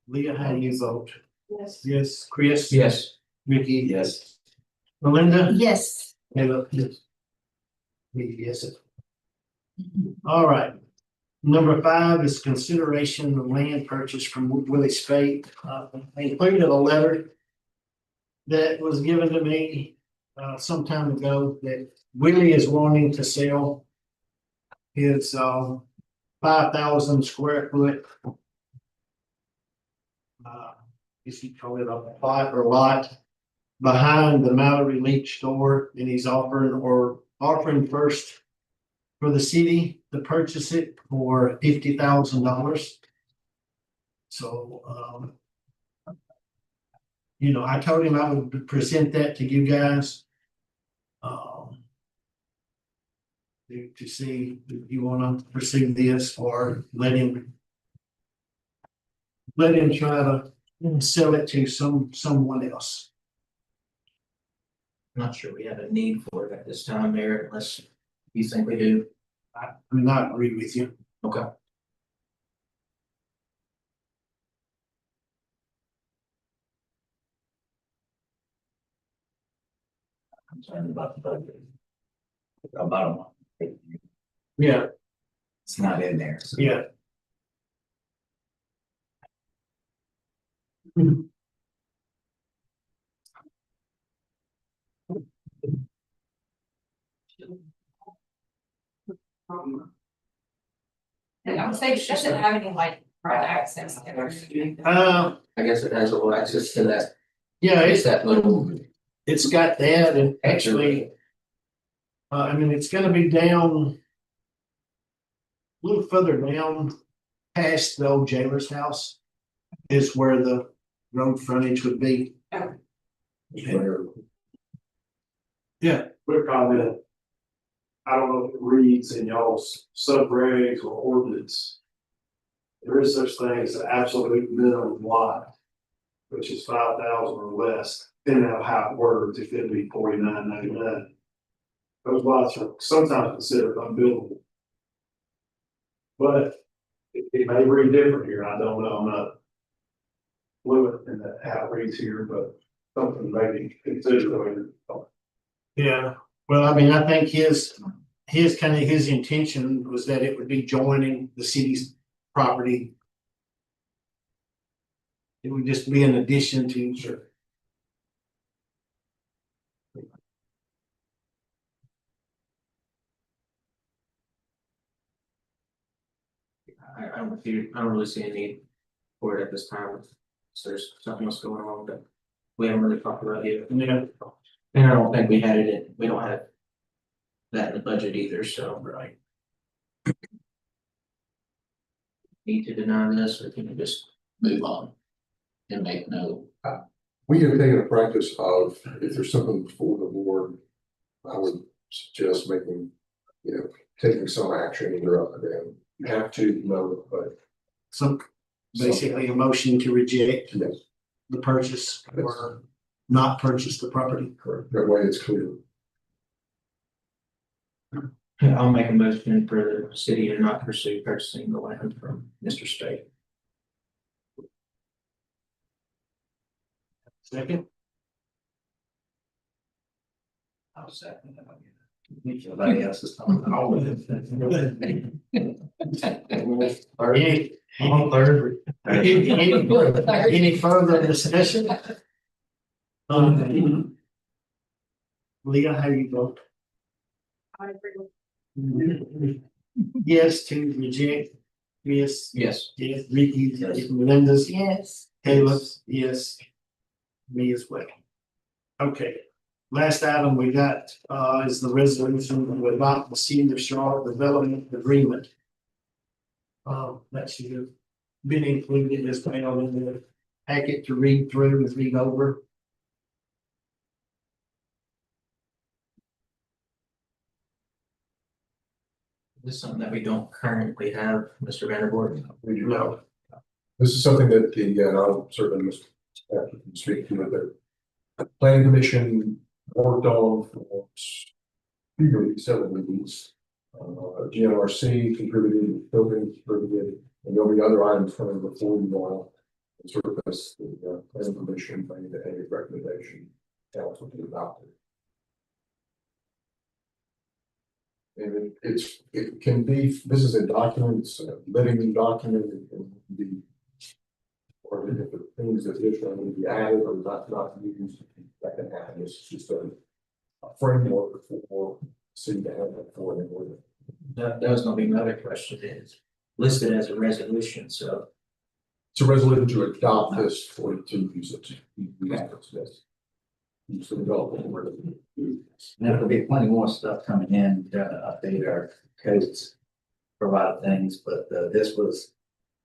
Leah, how do you vote? Yes. Yes, Chris? Yes. Mickey? yes, Melinda? Yes. Caleb? Yes. Me, yes. All right. Number 5 is consideration of land purchase from Willie Spate. I included a letter that was given to me some time ago that Willie is wanting to sell his 5,000 square foot if you call it a plot or lot behind the Mallory Leach store, and he's offering first for the city to purchase it for $50,000. So, I told him I would present that to you guys. To see if you want to pursue this or let him try to sell it to someone else. Not sure we have a need for it at this time, Mayor, unless you think we do. I agree with you. Okay. I'm concerned about the budget. About them. Yeah, It's not in there. So. yeah. And I would say it doesn't have any like private access to everything. Uh, I guess it has all access to that. yeah, It's that little. it's got that and actually, I mean, it's gonna be down a little further down past the old jailer's house is where the road frontage would be. Yeah, Quick comment. I don't know if it reads in y'all's subregs or ordinance. There is such thing as an absolute minimum lot, which is 5,000 or less, depending on how it works, it could be 49.99. Those lots are sometimes considered unbuildable. But it may read different here, I don't know, I'm not fluent in the how it reads here, but something maybe consider. yeah. Well, I mean, I think his kind of his intention was that it would be joining the city's property. It would just be an addition to. Sure. I don't really see a need for it at this time. So there's something else going on that we haven't really talked about yet. Yeah. And I don't think we had it in, we don't have that in the budget either, so. Right. Need to deny this, or can we just move on and make no? We have taken a practice of, if there's something before the board, I would suggest making, taking some action either up or down. You have to know, but. So basically a motion to reject Yes, the purchase or not purchase the property. correct. That way it's clear. I'll make a motion for the city to not pursue purchasing the land from Mr. State. Second. I'll second that. Somebody else is talking. Any further discussion? Leah, how you vote? I agree with Yes to reject, yes, Yes. yes, Ricky, yes, Melinda's, Yes. Caleb, yes. Me as well. Okay, last item we got is the resolution to adopt the City of Charlotte Development Agreement. That should have been included as well in the packet to read through and read over. This is something that we don't currently have, Mr. Vanderboard. We do know. This is something that and I'll certainly speak to it, the planning commission worked on for several meetings. GNRC contributed, building contributed, and there'll be other items coming before you all. Sort of as the planning commission made a recommendation, council to adopt it. And it can be, this is a document, it's a living document, it can be. Or if the things that additionally be added or not used, that can happen, it's just a framework for city to have that for an order. That was gonna be another question, it's listed as a resolution, so. It's a resolution to adopt this for to use it. Yes. Use the development word. And there'll be plenty more stuff coming in to update our codes for a lot of things, but this was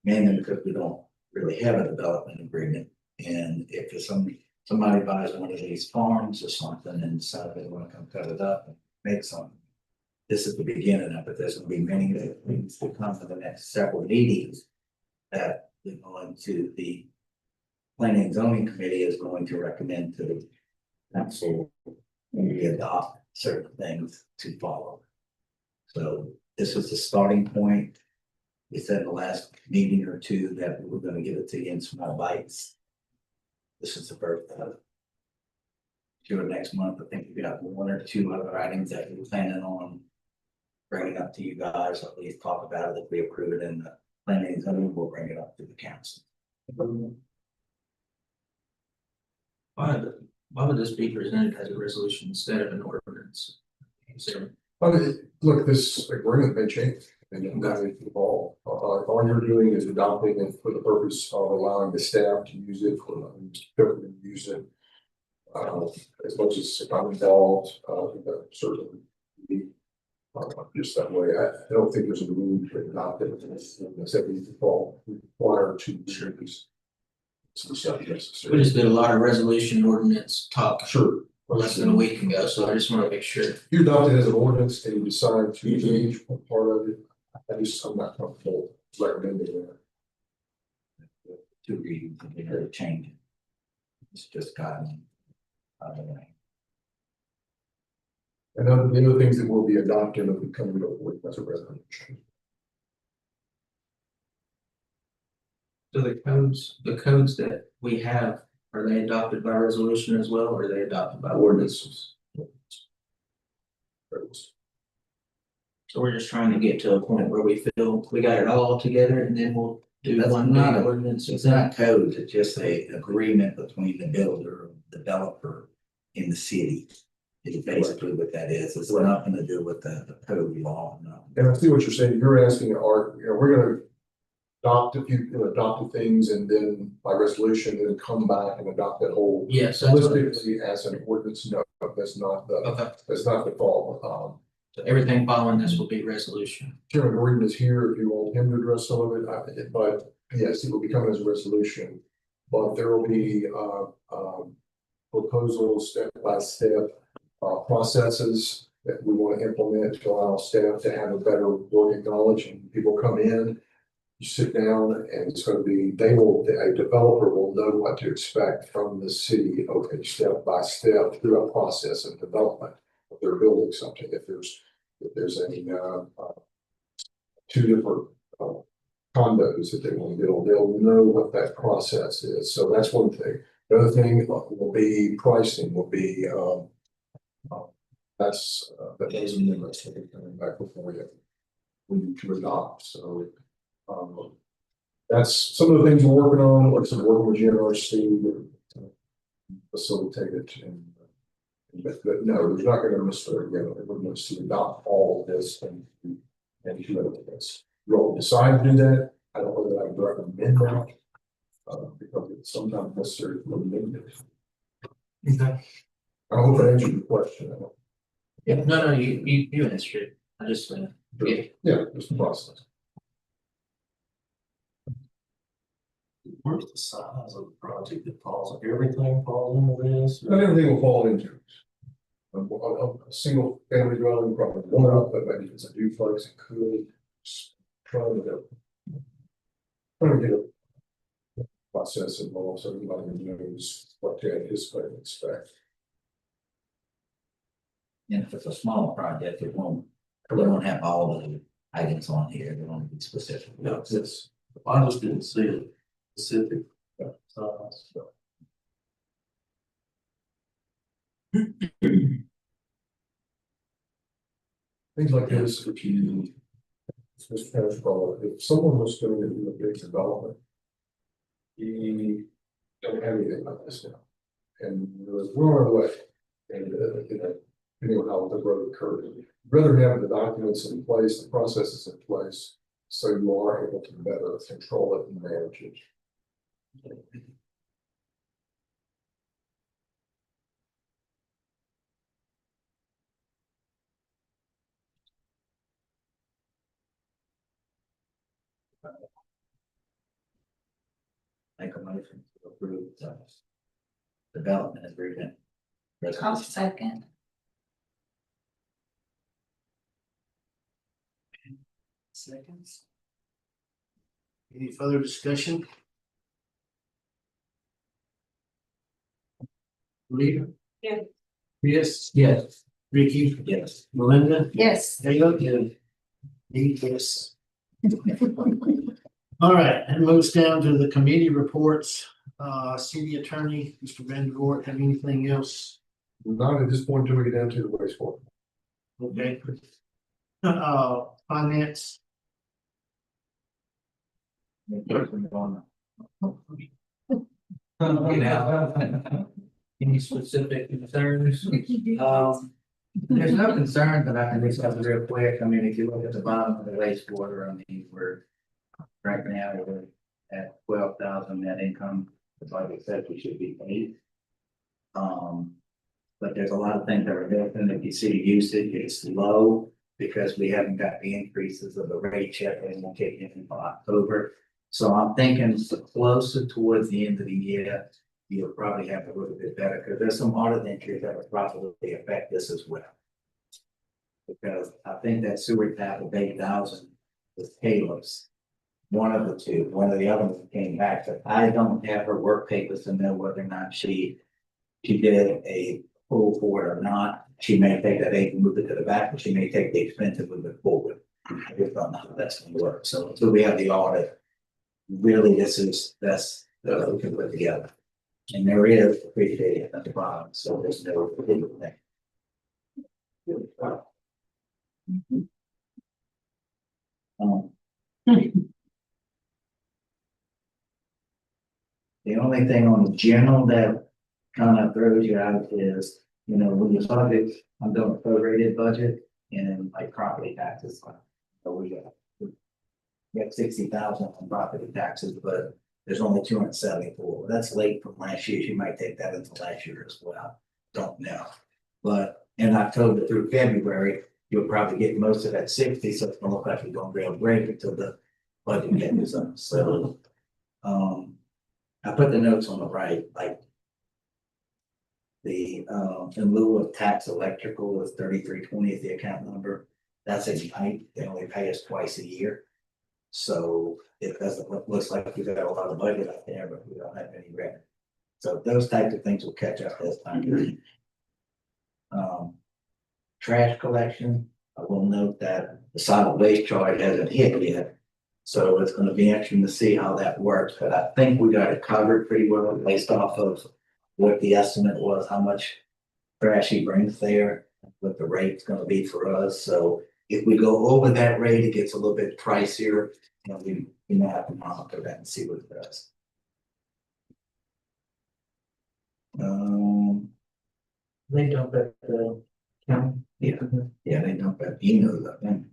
mainly because we don't really have a development agreement. And if somebody buys one of these farms or something and decide they want to come cut it up and make something, this is the beginning of it. There's gonna be many things to come for the next several meetings that they're going to the planning and zoning committee is going to recommend to the council when we adopt certain things to follow. So this was the starting point. We said in the last meeting or two that we were gonna give it to you in small bites. This is the first sure next month, I think we got one or two other items that we're planning on bringing up to you guys, or at least talk about it. If we approve it in the planning and zoning, we'll bring it up to the council. Why would this be presented as a resolution instead of an ordinance? So, Look, this agreement may change and it may evolve. All you're doing is adopting it for the purpose of allowing the staff to use it for, to use it. As much as I'm involved, that certainly be, just that way. I don't think there's a need to adopt it. Except we fall required to share these. Some stuff we necessary. just did a lot of resolution ordinance talk Sure. less than a week ago, so I just wanna make sure. You adopt it as an ordinance and you decide to change one part of it. I'm not comfortable recommending that. Two readings, and they had to change it. It's just gotten. And then the other things that will be adopted will be coming up with as a resolution. So the codes that we have, are they adopted by resolution as well, or are they adopted by ordinances? So we're just trying to get to a point where we feel we got it all together and then we'll do That's one not big a- ordinance. It's not codes, it's just a agreement between the builder, developer in the city. Is basically what that is. It's nothing to do with the code law, no. And I see what you're saying. You're asking, we're gonna adopt a few, adopted things and then by resolution, then come back and adopt that whole. Yes, that's what it is. Holistically as an ordinance, no, that's not the, Okay, that's not the fall. so everything following this will be resolution. Chairman Gordon is here if you want him to address some of it, but yes, it will be coming as a resolution. But there will be, proposals, step by step, processes that we want to implement to allow staff to have a better working knowledge and people come in. You sit down and it's going to be, a developer will know what to expect from the city, okay, step by step through a process of development. If they're building something, if there's any, two different, condos that they want to build, they'll know what that process is. So that's one thing. The other thing will be pricing, will be, that those amendments will be coming back before you. We need to adopt, so. That's some of the things we're working on, like some working with GNRC to facilitate it and. But no, there's not gonna necessarily, we're going to adopt all of this and do this. You'll decide to do that. I don't know that I would recommend that. Because it's sometimes necessary to amend it. Okay. I hope I answered your question. Yeah, no, you answered it. I just, yeah. Yeah, just the process. Where's the size of the project that falls, everything falls into this? Not everything will fall into it. A single family dwelling, probably one up, but maybe if it's a duplex, it could. Trying to get a process involved so everybody knows what to anticipate and expect. And if it's a small project, it won't have all the items on here, they won't be specific. No, it's, I just didn't see it specific. Things like this, if you. It's kind of problem. If someone was going to do a big development. You don't have anything like this now. And we're on our way. And depending on how the road occurs, rather have the documents in place, the processes in place. So you are able to better control it and manage it. Make a motion to approve the development agreement. I'll second. Seconds. Any further discussion? Leader? Yeah. Chris? Yes. Ricky? Yes. Melinda? Yes. Taylor? Yes. All right, that moves down to the committee reports. City Attorney, Mr. Vandervoort, have anything else? Not at this point until we get down to the wastewater. Okay. Finance, Get out. Any specific concerns? There's no concern, but I can discuss it real quick. I mean, if you look at the bottom of the wastewater, I mean, we're right now, we're at 12,000 net income. That's like I said, we should be paid. But there's a lot of things that are different. If you see usage, it's low because we haven't got the increases of the rate check and we'll kick in until October. So I'm thinking closer towards the end of the year, you'll probably have a little bit better because there's some audit entries that will probably affect this as well. Because I think that sewer tap of 8,000 was Caleb's. One of the two, one of the other ones came back, but I don't have her work papers to know whether or not she did a pull forward or not. She may take that 8 and move it to the back, but she may take the expense and move it forward. I just don't know how that's gonna work. So until we have the audit, really, that's we can put together. And there is appreciated at the bottom, so there's no hidden thing. The only thing on the general that kind of throws you out is, you know, when you budget, I'm doing a prorated budget and like property taxes. So we got 60,000 on property taxes, but there's only 274. That's late from last year. You might take that into last year as well. Don't know. But in October through February, you'll probably get most of that 60. So it's gonna look like you're gonna be able to break until the budget catches up. So I put the notes on the right, like the in lieu of tax electrical is 3320 is the account number. That's Ignite. They only pay us twice a year. So it doesn't looks like we've got a lot of budget out there, but we don't have any revenue. So those types of things will catch up as time. Trash collection, I will note that the solid waste charge hasn't hit yet. So it's gonna be interesting to see how that works, but I think we got it covered pretty well based off of what the estimate was, how much trash he brings there, what the rate's gonna be for us. So if we go over that rate, it gets a little bit pricier, you know, we may have to monitor that and see what it does. They dump at the county. Yeah, they dump that, you know, that thing.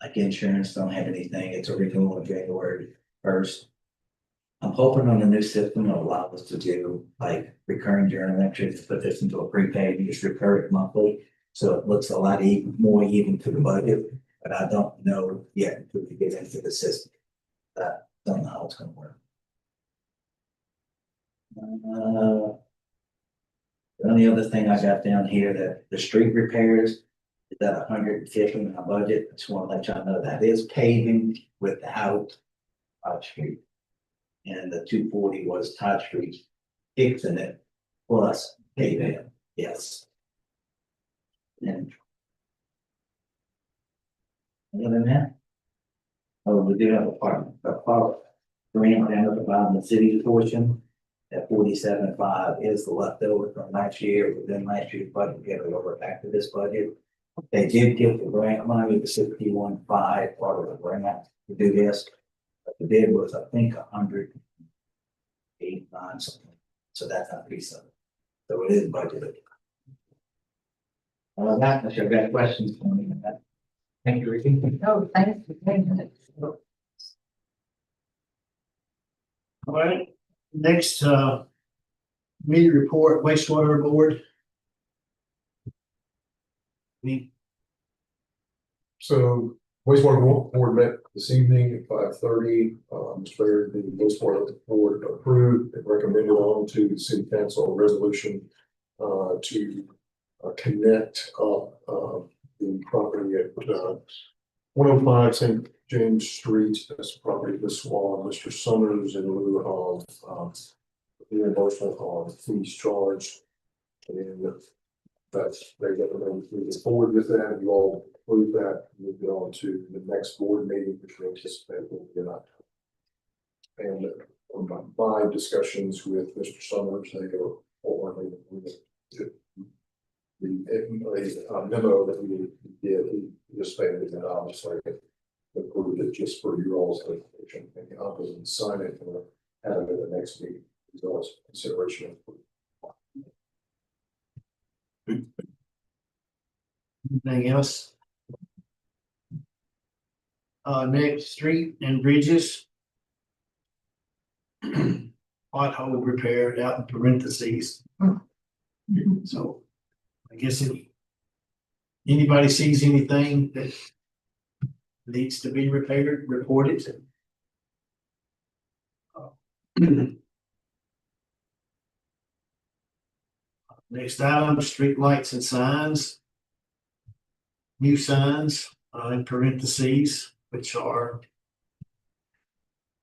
Like insurance don't have anything, it's a renewal on January 1st. I'm hoping on the new system it'll allow us to do like recurring journal entries, put this into a prepaid, you just recur it monthly. So it looks a lot more even to the budget, but I don't know yet until we get into the system. I don't know how it's gonna work. The only other thing I got down here that the street repairs is at 150 in my budget. I just want to let y'all know that is paving without Todd Street. And the 240 was Todd Street fixing it plus paving, yes. And other than that, oh, we do have a part grant down at the bottom of the city's portion. That 47.5 is the leftover from last year, within last year's budget, we have it over back to this budget. They did give the grant money, the 61.5 part of the grant to do this. But the bid was, I think, 189 something. So that's not piece of it. So it is budgeted. That, unless you've got questions for me. Thank you, Ricky. Oh, thanks for taking it. All right, next, meeting report, wastewater board. So wastewater board met this evening at 5:30. Mr. Mayor, the wastewater board approved and recommended on to the city council a resolution to connect the property at 105 St. James Street. That's the property of the Swan, Mr. Summers, in lieu of reimbursement on fees charged. And that's, they got to move forward with that. You all approve that, move it on to the next board meeting, which we anticipate will be in October. And on my discussions with Mr. Summers, they go forward with the memo that we did. He just stated that obviously approved it just for your all's information, and the opposite sign it and have it at the next meeting. As well as consideration of Anything else? Next, street and bridges. Pothole repair out in parentheses. So I guess if anybody sees anything that needs to be repaired, report it. Next item, street lights and signs. New signs, in parentheses, which are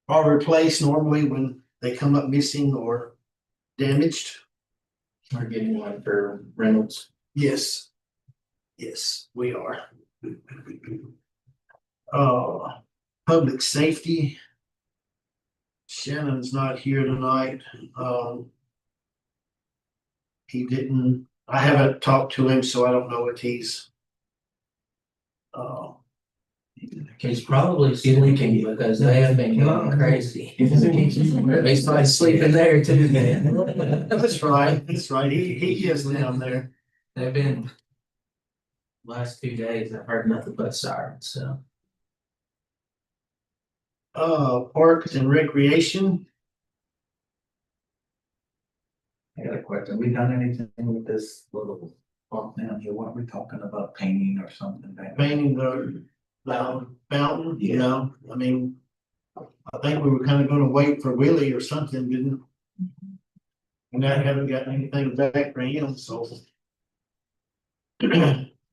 replaced normally when they come up missing or damaged. We're getting one for Reynolds. Yes. Yes, we are. Public safety. Shannon's not here tonight. He didn't, I haven't talked to him, so I don't know if he's. He's probably sleeping because they have been going crazy. They started sleeping there too, man. That's right, that's right. He is down there. They've been. Last 2 days, I've heard nothing but sirens, so. Parks and recreation. I got a question. We done anything with this little park down here? Weren't we talking about painting or something back? Painting the fountain, you know, I mean. I think we were kind of gonna wait for Willie or something, didn't? And I haven't got anything back from him, so.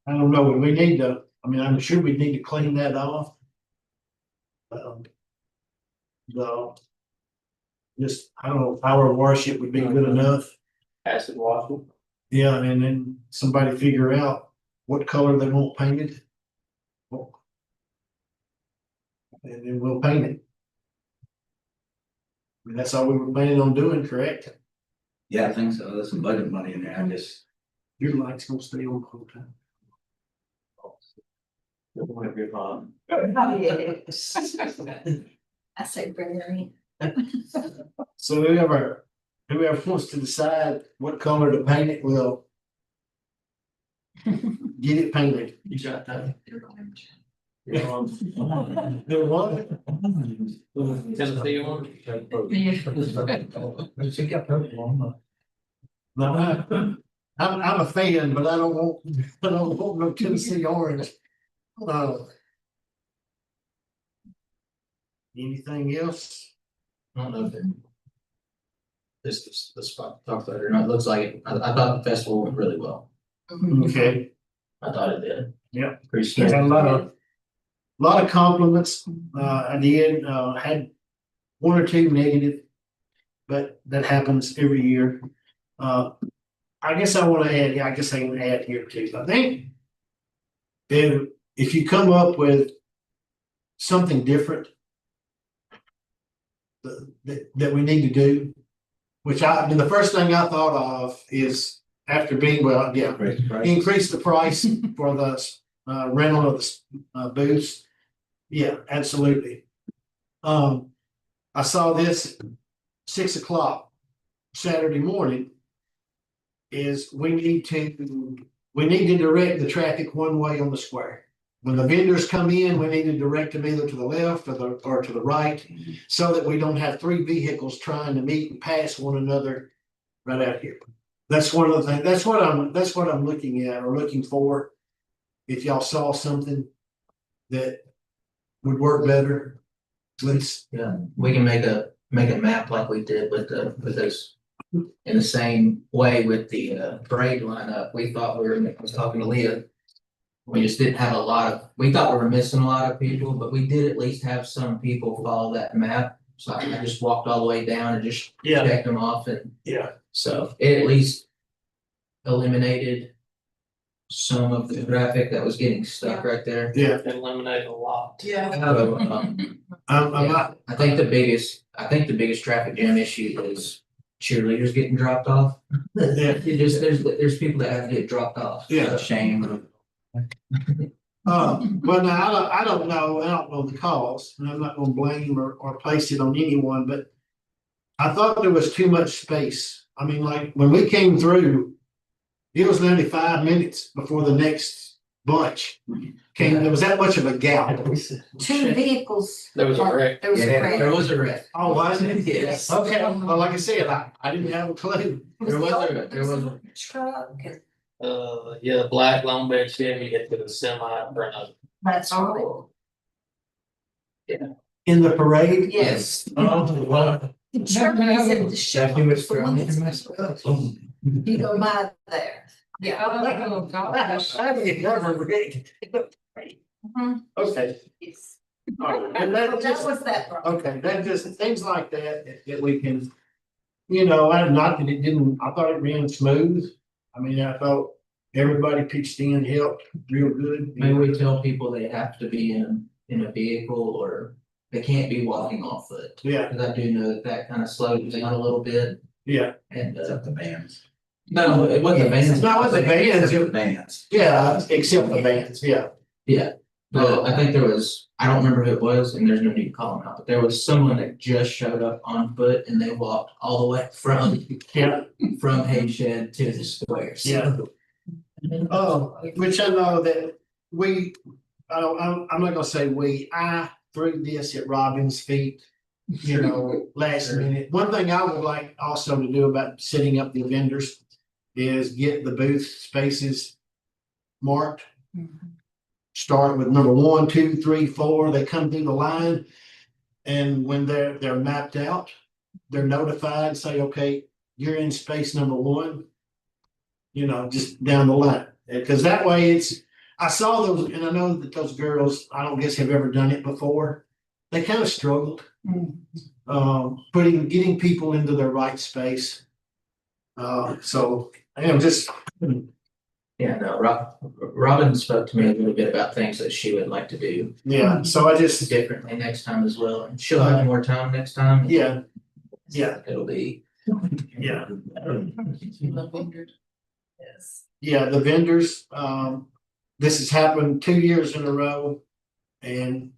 I don't know, we need to, I mean, I'm sure we need to clean that off. Just, I don't know, power wash it would be good enough. Acid wash. Yeah, and then somebody figure out what color they want painted. And then we'll paint it. I mean, that's all we were planning on doing, correct? Yeah, I think so. There's some budget money in there. I just. Your light's gonna stay on the whole time. I say Barry. So whoever wants to decide what color to paint it will. Get it painted. You got that? There was. Tennessee one? No, I'm a fan, but I don't want no Tennessee orange. Anything else? I don't know if this is the spot to talk about it or not. It looks like it. I thought the festival went really well. Okay, I thought it did. Yeah. Pretty had smooth. a lot of compliments. I did, had one or two negative, but that happens every year. I guess I want to add, I guess I can add here too. I think if you come up with something different that we need to do, which the first thing I thought of is after being, increase the price for the rental of the booths. Yeah, absolutely. I saw this 6 o'clock Saturday morning. Is we need to direct the traffic one way on the square. When the vendors come in, we need to direct them either to the left or to the right, so that we don't have three vehicles trying to meet and pass one another right out here. That's one of the things, that's what I'm looking at or looking for. If y'all saw something that would work better, please. Yeah, we can make a map like we did with those. In the same way with the parade lineup, we thought I was talking to Leah. We just didn't have we thought we were missing a lot of people, but we did at least have some people follow that map. So I just walked all the way down and just checked them off, and so it at least eliminated some of the traffic that was getting stuck right there. Yeah. Eliminate a lot. Yeah. So, I'm I think the biggest traffic jam issue is cheerleaders getting dropped off. There's people that have to get dropped off. Yeah. Shame. Well, now, I don't know the cause, and I'm not gonna blame or place it on anyone, but I thought there was too much space. I mean, like, when we came through, it was only 5 minutes before the next bunch. Came, there was that much of a gap. Two vehicles. There was a wreck. There was a Yeah, wreck. there was a wreck. Oh, was it? Yes. Okay, well, like I said, I didn't have a clue. There was a- There there was a- Truck, and Yeah, black long bed Chevy hit the semi in front of. that's right. In the parade? Yes. Oh, wow. The truck is at the shop. Jackie was the one throwing that's- in myself. You go by there. Yeah. Oh, gosh. I didn't never read. Mhm. Okay, Yes. all right, and that That just, was that. problem. okay, that just, things like that we can, you know, I, not that it didn't, I thought it ran smooth. I mean, I thought everybody pitched in, helped real good. Maybe we tell people they have to be in a vehicle or they can't be walking on foot. Yeah, Cause I do know that kind of slows down a little bit yeah, and, The bands. no, it wasn't the vans. No, it wasn't the vans. The bands. yeah, except the bands, yeah. Yeah, but I think there was, I don't remember who it was, and there's no need to call them out, but there was someone that just showed up on foot and they walked all the way Yeah. from Hay Shed to the square. So, Yeah. Oh, which I know that we, I'm not gonna say we, I threw this at Robin's feet. You know, last minute. One thing I would like also to do about setting up the vendors is get the booth spaces marked. Start with number 1, 2, 3, 4, they come through the line. And when they're mapped out, they're notified, say, okay, you're in space number 1. You know, just down the line, because that way I saw those, and I know that those girls, I don't guess have ever done it before. They kind of struggled, getting people into their right space. So, I am just, yeah, no, Robin spoke to me a little bit about things that she would like to do yeah, so I just, differently next time as well, and she'll have more time next time. yeah, yeah, It'll be. yeah. Yes. Yeah, the vendors, this has happened 2 years in a row. And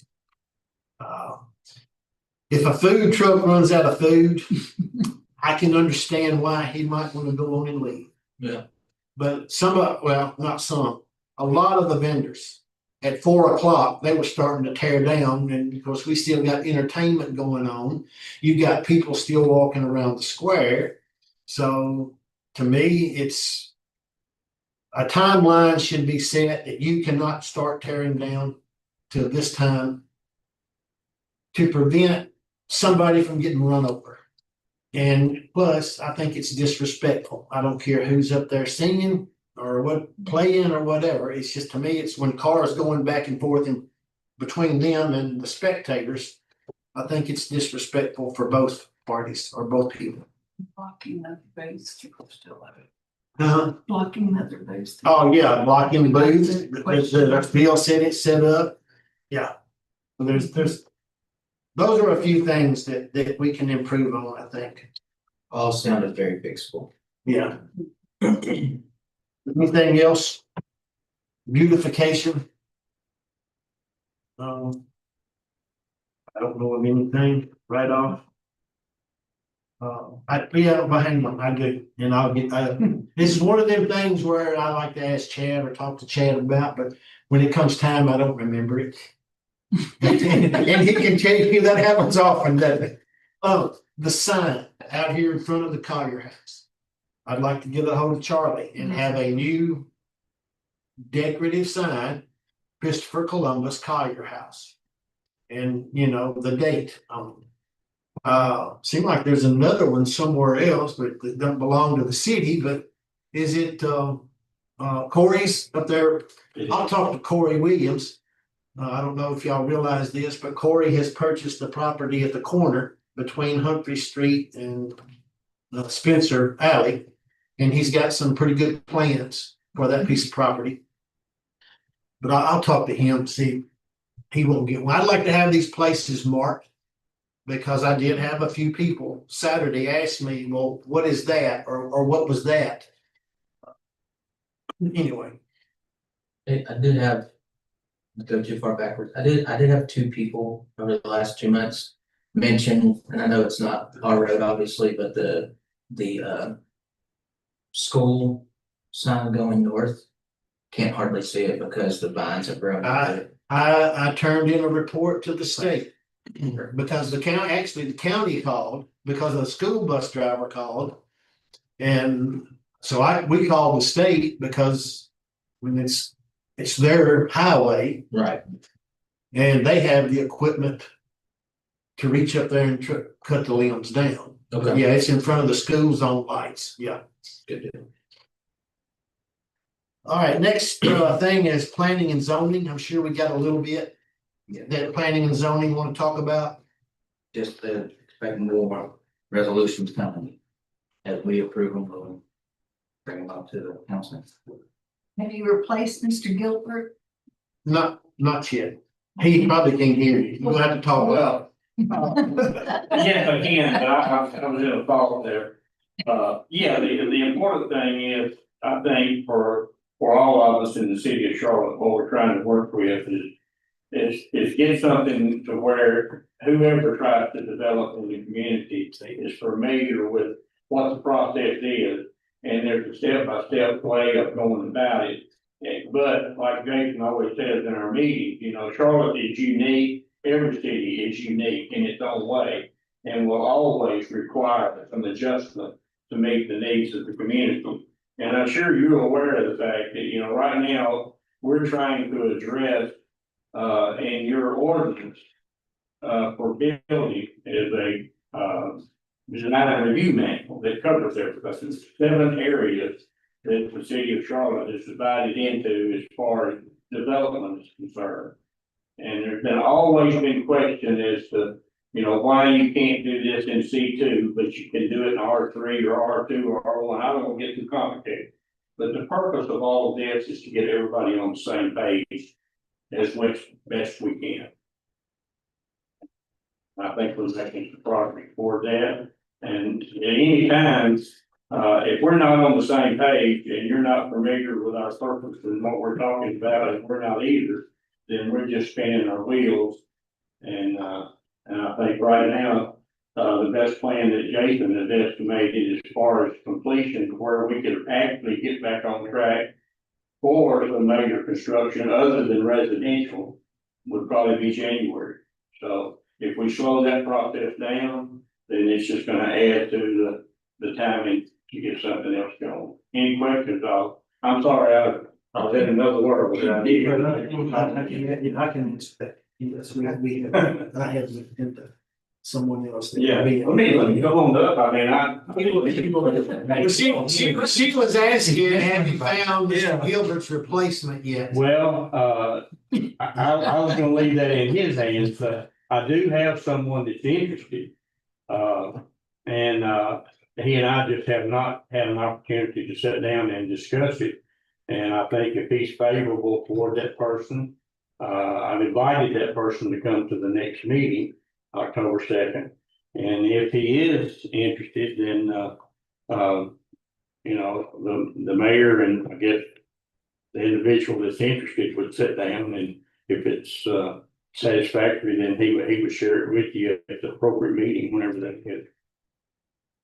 if a food truck runs out of food, I can understand why he might want to go on and leave. Yeah. But not some, a lot of the vendors at 4 o'clock, they were starting to tear down, and because we still got entertainment going on, you got people still walking around the square. So to me, it's a timeline should be set that you cannot start tearing down till this time to prevent somebody from getting run over. And plus, I think it's disrespectful. I don't care who's up there singing or what playing or whatever. It's just, to me, it's when cars going back and forth in between them and the spectators. I think it's disrespectful for both parties or both people. Blocking the booths. Still have it. Blocking other booths. Oh, yeah, blocking booths, the Bill said it's set up, yeah. There's, those are a few things that we can improve on, I think, All sounded very fixable. yeah. Anything else? Beautification? I don't know of anything right off. But hang on, I do, and I'll get, this is one of them things where I like to ask Chad or talk to Chad about, but when it comes time, I don't remember it. And he can tell you that happens often, doesn't it? Oh, the sign out here in front of the Collier House. I'd like to get a hold of Charlie and have a new decorative sign, Christopher Columbus Collier House. And, you know, the date on it. Seem like there's another one somewhere else, but that don't belong to the city, but is it, Corey's up there? I'll talk to Corey Williams. I don't know if y'all realize this, but Corey has purchased the property at the corner between Humphrey Street and Spencer Alley. And he's got some pretty good plans for that piece of property. But I'll talk to him, see, he won't get one. I'd like to have these places marked. Because I did have a few people Saturday ask me, well, what is that? Or what was that? Anyway, I did have, go too far backwards. I did have 2 people over the last 2 months mention, and I know it's not our road, obviously, but the school sign going north can't hardly see it because the vines have grown. I turned in a report to the state. Because the county called, because a school bus driver called. And so we called the state because when it's their highway Right. and they have the equipment to reach up there and cut the limbs down. Okay. Yeah, it's in front of the school zone lights, yeah. Good deal. All right, next thing is planning and zoning. I'm sure we got a little bit Yeah. that planning and zoning want to talk about. Just expect more resolutions coming. As we approve them, we'll bring them up to the council. Have you replaced Mr. Gilbert? Not yet. He probably can't hear you. You'll have to talk loud. Yes, I can, but I was in a thought there. Yeah, the important thing is, I think for all of us in the city of Charlotte, what we're trying to work with is get something to where whoever tries to develop in the community is familiar with what the process is. And there's a step-by-step way of going about it. But like Jason always says in our meetings, you know, Charlotte is unique. Every city is unique in its own way and will always require some adjustment to meet the needs of the community. And I'm sure you're aware of the fact that, you know, right now, we're trying to address in your ordinance for building is a design and review manual that covers everything. 7 areas that the city of Charlotte is divided into as far as development is concerned. And there's been always been question as to, you know, why you can't do this in C2, but you can do it in R3 or R2 or R1. I don't want to get too complicated. But the purpose of all of this is to get everybody on the same page as much best we can. I think we're making some progress toward that. And at any time, if we're not on the same page and you're not familiar with our purpose and what we're talking about, and we're not either, then we're just spinning our wheels. And I think right now, the best plan that Jason has estimated as far as completion, where we could actually get back on track for some major construction other than residential, would probably be January. So if we slow that process down, then it's just gonna add to the timing to get something else going. Any questions? I'm sorry, I was in another world. I can expect, yes, we have, I have looked into someone else. that Yeah, would be- I mean, go on up, I mean, Well, she was asking, have you found Mr. Gilbert's replacement yet? Well, I was gonna leave that in his hands, but I do have someone that's interested. And he and I just have not had an opportunity to sit down and discuss it. And I think if he's favorable toward that person, I've invited that person to come to the next meeting, October 2nd. And if he is interested, then, you know, the mayor and I guess the individual that's interested would sit down, and if it's satisfactory, then he would share it with you at the appropriate meeting whenever that is.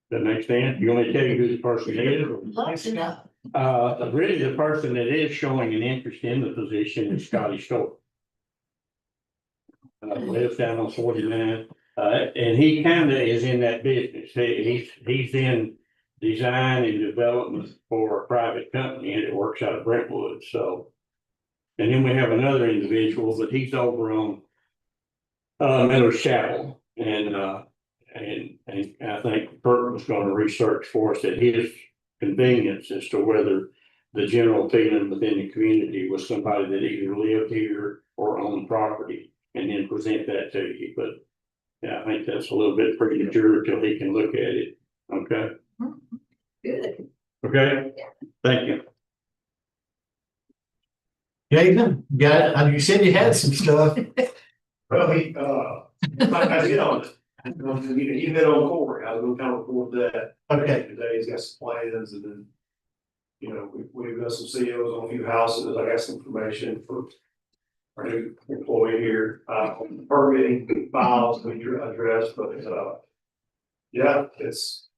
That makes sense? You want me to tell you who the person is? Love to know. Really, the person that is showing an interest in the position is Scotty Stork. Lives down on 49, and he kind of is in that business. He's in design and development for a private company, and it works out of Brentwood, so. And then we have another individual, but he's over on Miller's Chapel, and I think Bert was going to research for us at his convenience as to whether the general feeling within the community was somebody that either lived here or owned property, and then present that to you. But yeah, I think that's a little bit premature until he can look at it. Okay. Good. Okay. Thank you. Jason, got it? You said you had some stuff. Well, like I said on it, you hit on Corey, I was gonna kind of report that. Okay. Today he's got some plans and then, you know, we've got some COs on a few houses, I got some information for our new employee here, permitting files we addressed, but, yeah, it's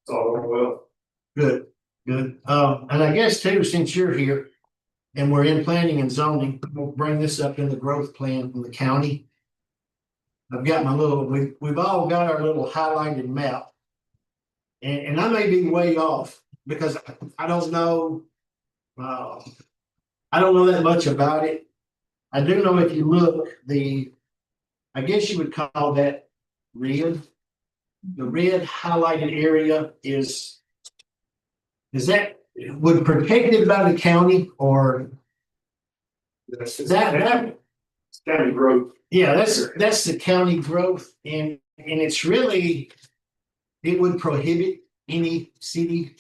all going well. Good. And I guess too, since you're here, And we're in planning and zoning. We'll bring this up in the growth plan from the county. I've got my little, we've all got our little highlighted map. And I may be way off because I don't know. I don't know that much about it. I do know if you look, I guess you would call that red. The red highlighted area is that, would protected by the county or? That, County growth. yeah, that's the county growth and it's really, it would prohibit any city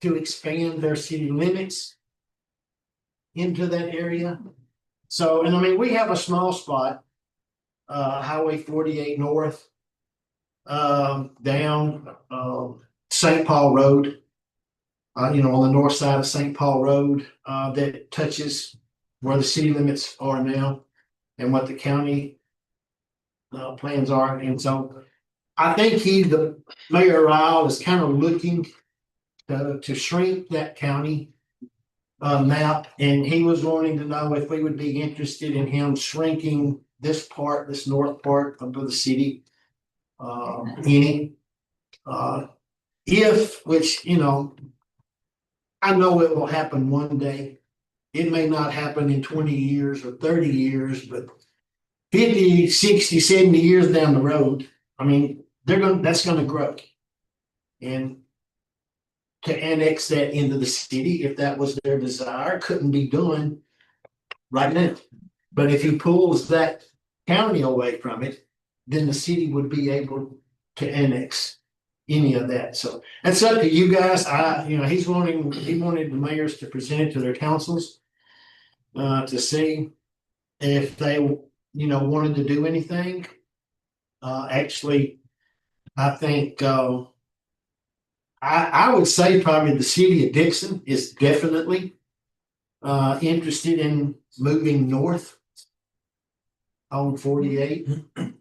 to expand their city limits into that area. So, and I mean, we have a small spot, Highway 48 North, down, St. Paul Road, on the north side of St. Paul Road, that touches where the city limits are now and what the county plans are. And so I think the Mayor Ryle is kind of looking to shrink that county map. And he was wanting to know if we would be interested in him shrinking this north part of the city. Which, I know it will happen one day. It may not happen in 20 years or 30 years, but 50, 60, 70 years down the road, I mean, that's gonna grow. And to annex that into the city, if that was their desire, couldn't be done right now. But if he pulls that county away from it, then the city would be able to annex any of that. So that's up to you guys. He wanted the mayors to present it to their councils to see if they, wanted to do anything. Actually, I think I would say probably the city of Dixon is definitely interested in moving north on 48. I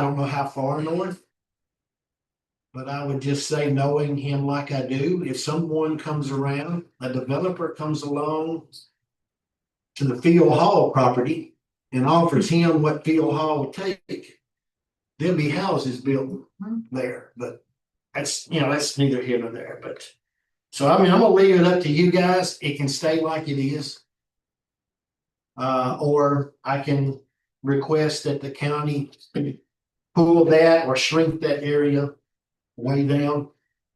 don't know how far north. But I would just say, knowing him like I do, if someone comes around, a developer comes along to the Field Hall property and offers him what Field Hall would take, there'll be houses built there, but that's neither here nor there, but. So, I mean, I'm gonna leave it up to you guys. It can stay like it is. Or I can request that the county pull that or shrink that area way down.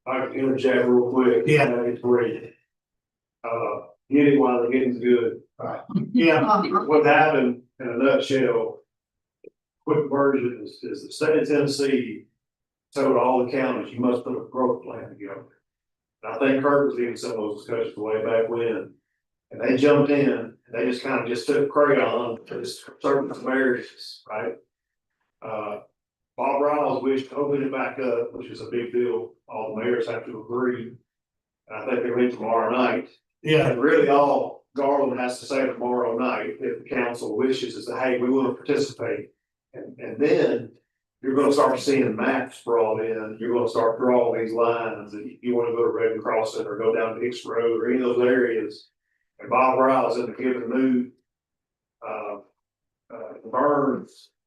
I can interject real quick. Yeah. It's great. Get it while the getting's good. Yeah. What happened in a nutshell, quick version is the state of Tennessee told all the counties, you must put a growth plan together. And I think Kirk was in some of those discussions way back when. And they jumped in and they just kind of just took crayon to certain areas, right? Bob Riles wished to open it back up, which is a big deal. All the mayors have to agree. And I think they're meeting tomorrow night. Yeah. And really all Garland has to say tomorrow night, if the council wishes, is that, hey, we want to participate. And then you're gonna start seeing maps brought in. You're gonna start drawing these lines. And you want to go to Red Crossing or go down to Hicks Road or any of those areas. And Bob Riles in the given mood.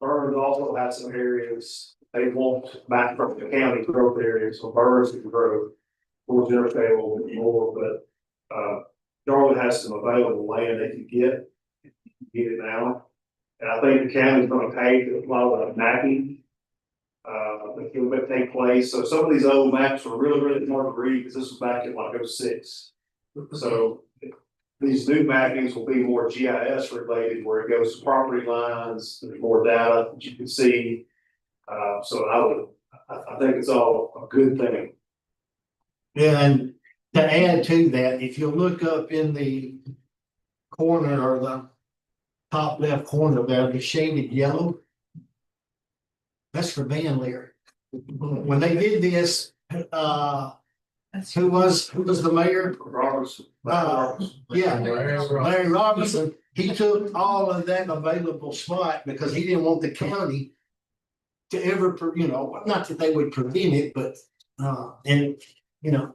Burns also has some areas they want back from the county growth areas, so Burns can grow. Towards interstate a little bit more, but Darwin has some available land they can get it now. And I think the county's gonna pay to a lot of the mapping. That will take place, so some of these old maps are really, really hard to read, because this was back in like 06. So these new mappings will be more GIS related, where it goes to property lines, there's more data that you can see. So I think it's all a good thing. And to add to that, if you look up in the corner or the top left corner there, the shaded yellow, that's for Van Leer. When they did this, who was the mayor? Roberts. Yeah, Larry Robertson, he took all of that available spot because he didn't want the county to ever, not that they would prevent it, but, Van, you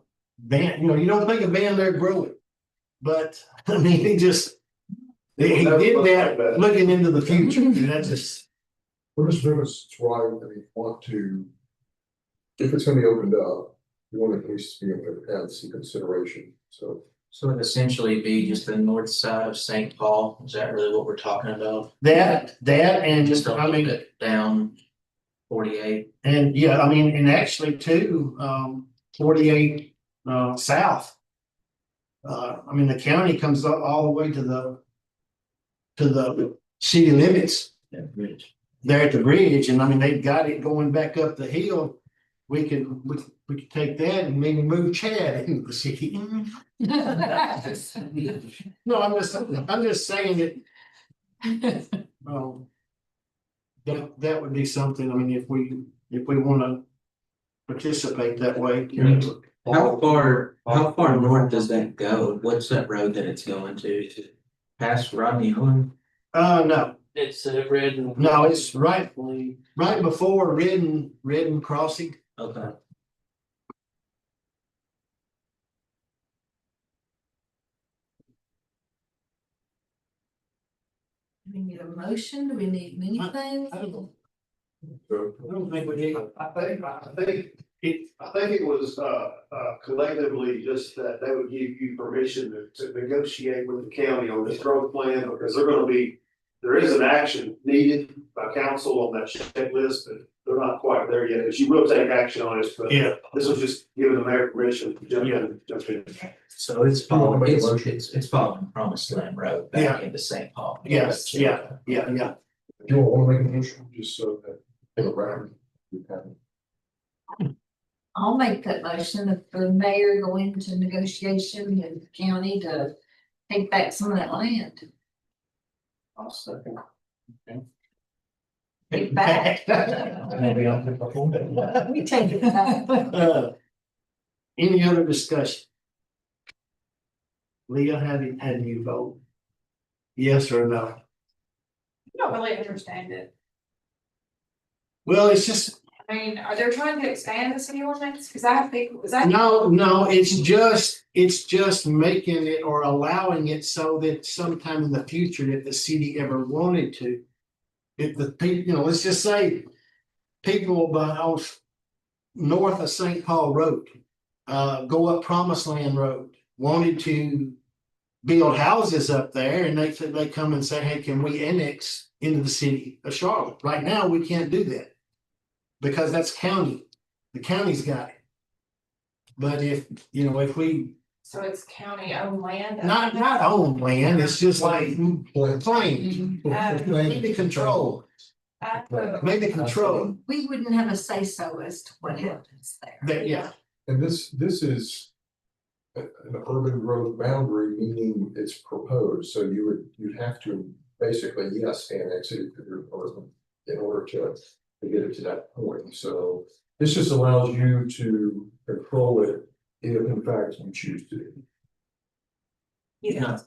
don't think of Van Leer growing. But, I mean, he just, he did that looking into the future, and that's just, Well, Mr. Dumas, it's right, I mean, want to, if it's gonna be opened up, you want to at least be able to have some consideration, so. So it'd essentially be just the north side of St. Paul, is that really what we're talking about? that, and Just just, a I little mean, bit down 48. and yeah, I mean, and actually too, 48, south. I mean, the county comes up all the way to the city limits. That bridge. There at the bridge, and I mean, they've got it going back up the hill. We could take that and maybe move Chad into the city. No, I'm just saying that. That would be something, I mean, if we wanna participate that way. How far north does that go? What's that road that it's going to? Past Rodney Owen? No, It's red and. no, it's right before Redden Crossing. Okay. Do we need a motion? Do we need anything? I don't So, I don't think we need. I think it was, collectively just that they would give you permission to negotiate with the county on this growth plan, because there is an action needed by council on that checklist, but they're not quite there yet, but you will take action on it, but Yeah, this was just giving the mayor permission to jump in. So it's You wanna following, make a motion? it's following Promised Land Road Yeah. back into St. Paul. yes, yeah. do you want to make a motion, just so that, in the record, we have. I'll make that motion if the mayor go into negotiation with the county to take back some of that land. I'll second. Take back. Maybe I'll pick up on it. We take it back. Any other discussion? Leah, how do you vote? Yes or no? I don't really understand it. Well, it's just, I mean, are they trying to expand the city ordinance? Cause I think, is that? no, it's just making it or allowing it so that sometime in the future, if the city ever wanted to. If the people, let's just say people north of St. Paul Road, go up Promised Land Road, wanted to build houses up there, and they come and say, hey, can we annex into the city of Charlotte? Right now, we can't do that. Because that's county, the county's got it. But if we, So it's county owned land? not own land, it's just like claim, maybe control, maybe control, We wouldn't have a say so as to what happens there. that, yeah. And this is an urban growth boundary, meaning it's proposed, so you'd have to basically, yes, annex it to your urban in order to get it to that point. So this just allows you to control it if in fact you choose to. Yeah.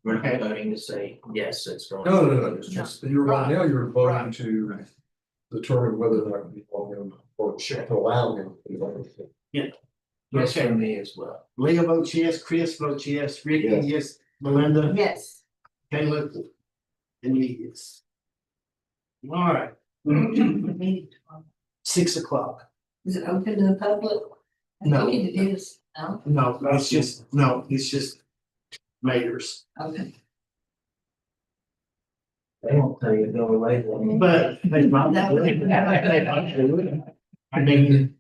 We're not voting to say, yes, it's going. No, it's just, right now you're voting to determine whether or not you want him or to allow him. Yes, for me as well. Leah votes yes, Chris votes yes, Ricky, yes, Melinda, Yes. Caleb, and me, yes. All right, 6 o'clock. Is it open to the public? No. I think it is. No? No, it's just mayors. Okay. They won't tell you to go away. But. I mean,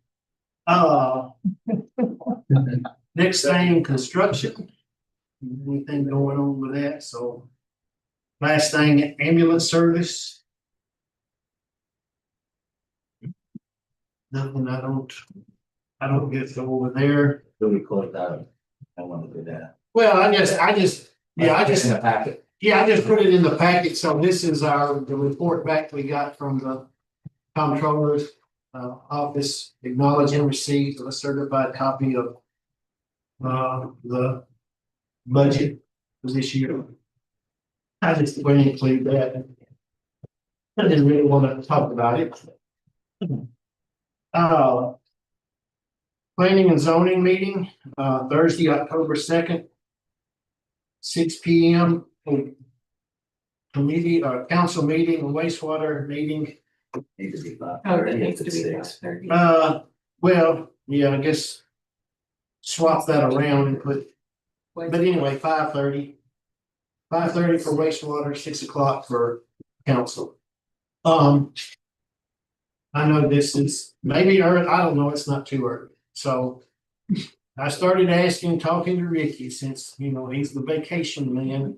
next thing, construction. Anything going on with that, so. Last thing, ambulance service. Nothing, I don't get to over there. So we close out. I want to do that. Well, I just, yeah, I just. In the packet. Yeah, I just put it in the packet, so this is the report back we got from the comptroller's office acknowledging receipt of a certified copy of the budget for this year. I just went and include that. I didn't really want to talk about it. Planning and zoning meeting, Thursday, October 2nd. 6 p.m. Committee, council meeting, wastewater meeting. Need to be 5:30. Oh, that needs to if be it's 6. 5:30. Well, yeah, I guess. Swap that around and put, but anyway, 5:30. 5:30 for wastewater, 6 o'clock for council. I know this is maybe early, I don't know, it's not too early, so. I started asking, talking to Ricky, since, you know, he's the vacation man.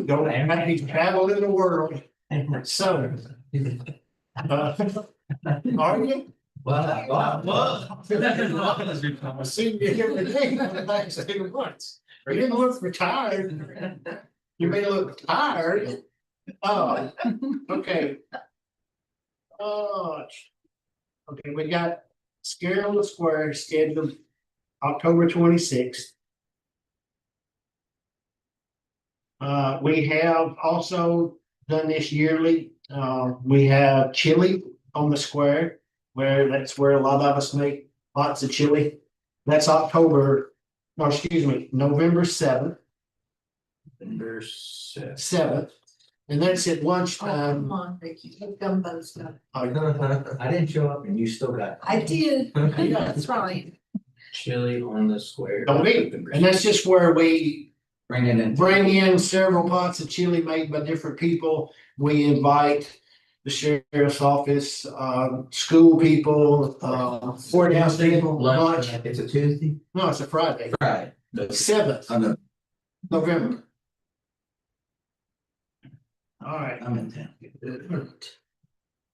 Don't have he's traveling the world, so. Are you? I seen you every day for the last 2 months. You didn't look retired. You may look tired. Oh, okay. Oh. Okay, we got Scare on the Square scheduled October 26th. We have also done this yearly. We have chili on the square, that's where a lot of us make lots of chili. That's November 7th. November 7th, and that's at lunchtime. Come on, Ricky, you've done both stuff. I didn't show up and you still got. I did, that's right. Chili on the square. Don't eat, and that's just where we Bring it in. bring in several pots of chili made by different people. We invite the sheriff's office, school people, courthouse people, lunch. It's a Tuesday. No, it's a Friday, Friday. 7th I'm November. All right. in town.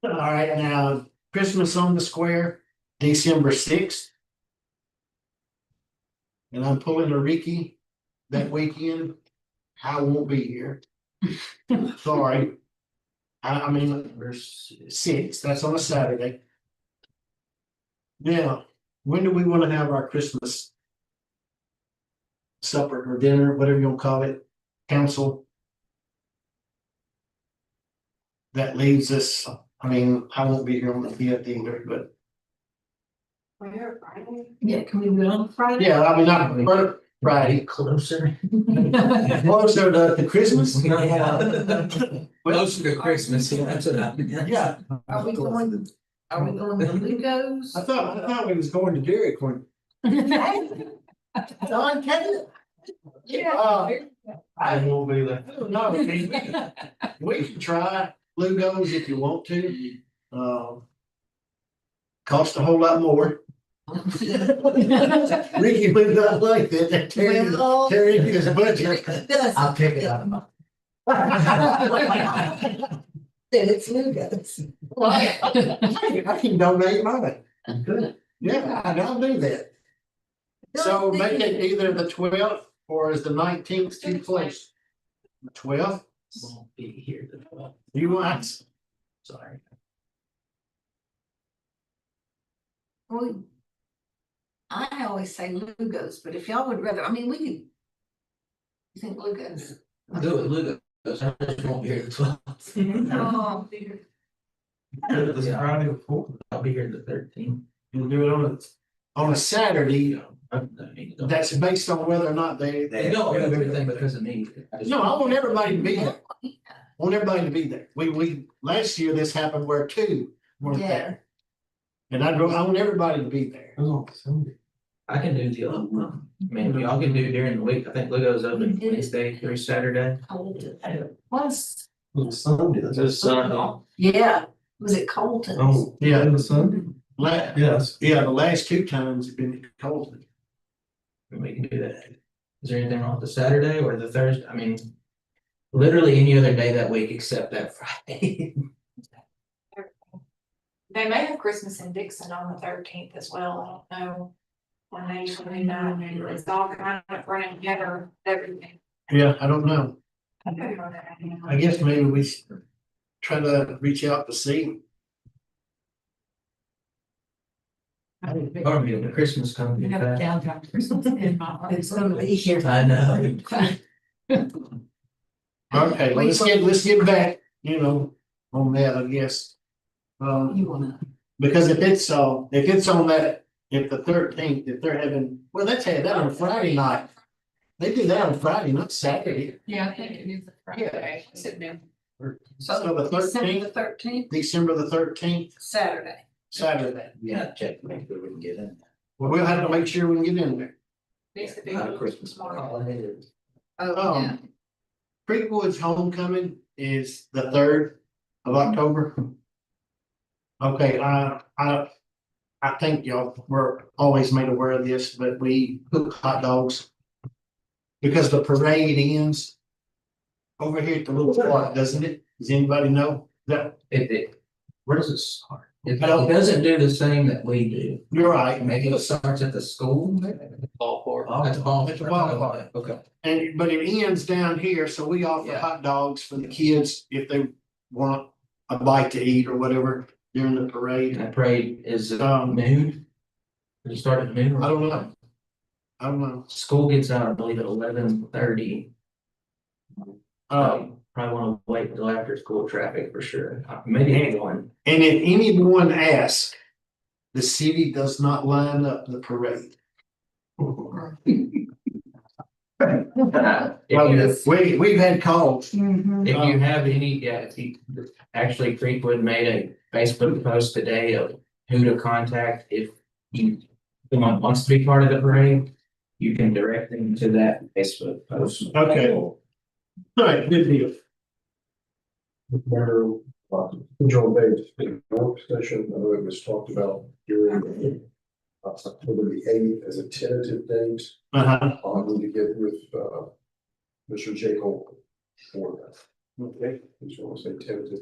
All right, now Christmas on the Square, December 6th. And I'm pulling a Ricky that weekend. I won't be here. Sorry. I mean, November 6th, that's on a Saturday. Now, when do we want to have our Christmas supper or dinner, whatever you want to call it, council? That leaves us, I mean, I won't be here on the 5th either, but Where, Friday? Yeah, can we do it on Friday? yeah, I mean, not Friday, closer. closer to Christmas. Closer to Christmas, yeah, that's what I mean. Yeah, Are we going to Lugo's? I thought we was going to Dairy Queen. Don Kevin. I will be there. No, we can try Lugo's if you want to. Cost a whole lot more. Ricky would not like that. Terry his budget. I'll take it out of my. Then it's Lugo's. I can donate mine. Good. Yeah, I'll do that. So make it either the 12th or is the 19th too close? The 12th, Won't be here. The 12th. you want? Sorry. Well, I always say Lugo's, but if y'all would rather, I mean, we could. You think Lugo's? I'll do it, Lugo's. I just won't be here the 12th. Oh, This Friday before. I'll be here the 13th. You do it on a Saturday. I don't need to go. That's based on whether or not they. They don't have everything because of me. No, I want everybody to be there. I want everybody to be there. We, last year this happened where 2 weren't Yeah. there. And I want everybody to be there. Oh, Sunday. I can do the 11th. I mean, y'all can do during the week. I think Lugo's open We did. Wednesday through Saturday. Was, It's Sunday. It's Sunday. yeah, was it Colton? Oh, Yeah. it was Sunday? Yes. Yeah, the last 2 times have been cold. We can do that. Is there anything wrong with the Saturday or the Thursday? I mean, literally any other day that week except that Friday. They may have Christmas in Dixon on the 13th as well, I don't know. When they usually know, it's all kind of running together, everything. Yeah, I don't know. I guess maybe we should try to reach out to see. Or maybe the Christmas company. downtown Christmas in my. It's gonna be here. I know. Okay, let's get back, on that, I guess. You wanna. Because if it's on that, if the 13th, if they're having, well, let's have that on a Friday night. They do that on Friday, not Saturday. Yeah, I think it is a Friday. Is it new? So the December 13th, 13th, December the 13th, Saturday. Saturday. Yeah, check, to make sure we can get in Well, we'll have to make sure we can get in there. Needs to be there. Not a Christmas tomorrow. holiday. Oh, yeah. Creekwood's homecoming is the 3rd of October. Okay, I think y'all were always made aware of this, but we cook hot dogs. Because the parade ends over here at the little park, doesn't it? Does anybody know that? Where does it start? It Well- doesn't do the same that we do. You're right. Maybe it starts at the school. Ballpark. At the ball. At the ballpark. Okay. And, but it ends down here, so we offer Yeah. hot dogs for the kids if they want a bite to eat or whatever during the parade. And that parade is Um, noon. Does it start at noon? I don't know. I don't know. School gets out, I believe, at 11:30. Probably wanna wait until after school traffic for sure, maybe one. And if anyone asks, the city does not line up the parade. If We've had calls. Mhm. you have any, actually Creekwood made a Facebook post today of who to contact if someone wants to be part of the parade. You can direct them to that Facebook post. Okay. All right, good deal. Mayor, General Davis, work session, I know it was talked about during October the 8th as a tentative date. Uh-huh. I need to get with Mr. Jacob for that. Okay, Just want to say tentative,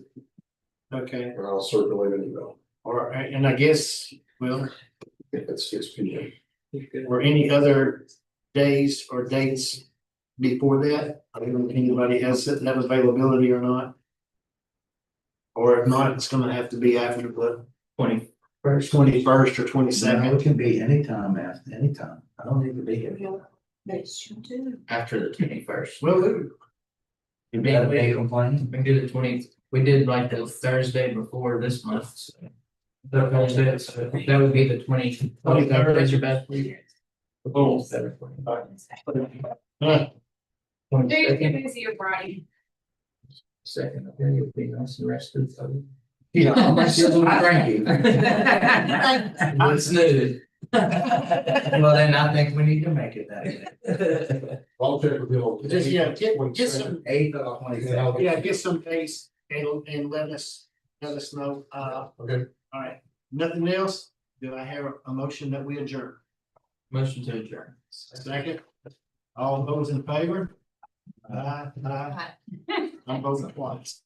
okay. and I'll circulate an email All right, and I guess, well, at 6 p.m. or any other days or dates before that? I don't know if anybody has that availability or not. Or if not, it's gonna have to be after the 21st. 21st or No, 22nd. it can be anytime after, anytime. I don't need to be here. That's true too. After the 21st. Well, You got a big complaint? We did the 20th, we did like the Thursday before this month. So. The Thursday, so that would be the 23rd. That's your best week. Oh, better. huh, Too busy or Friday. Second, okay, you'll be nice and rested, so. yeah, Thank you. It's new. Well, then I think we need to make it that. I'll check with you. just, yeah, get some, 8th or 22nd. yeah, get some dates and let us know. Okay. All right, nothing else? Do I hear a motion that we adjourn? Motion to adjourn. Second, all those in favor? Aye. I'm voting twice.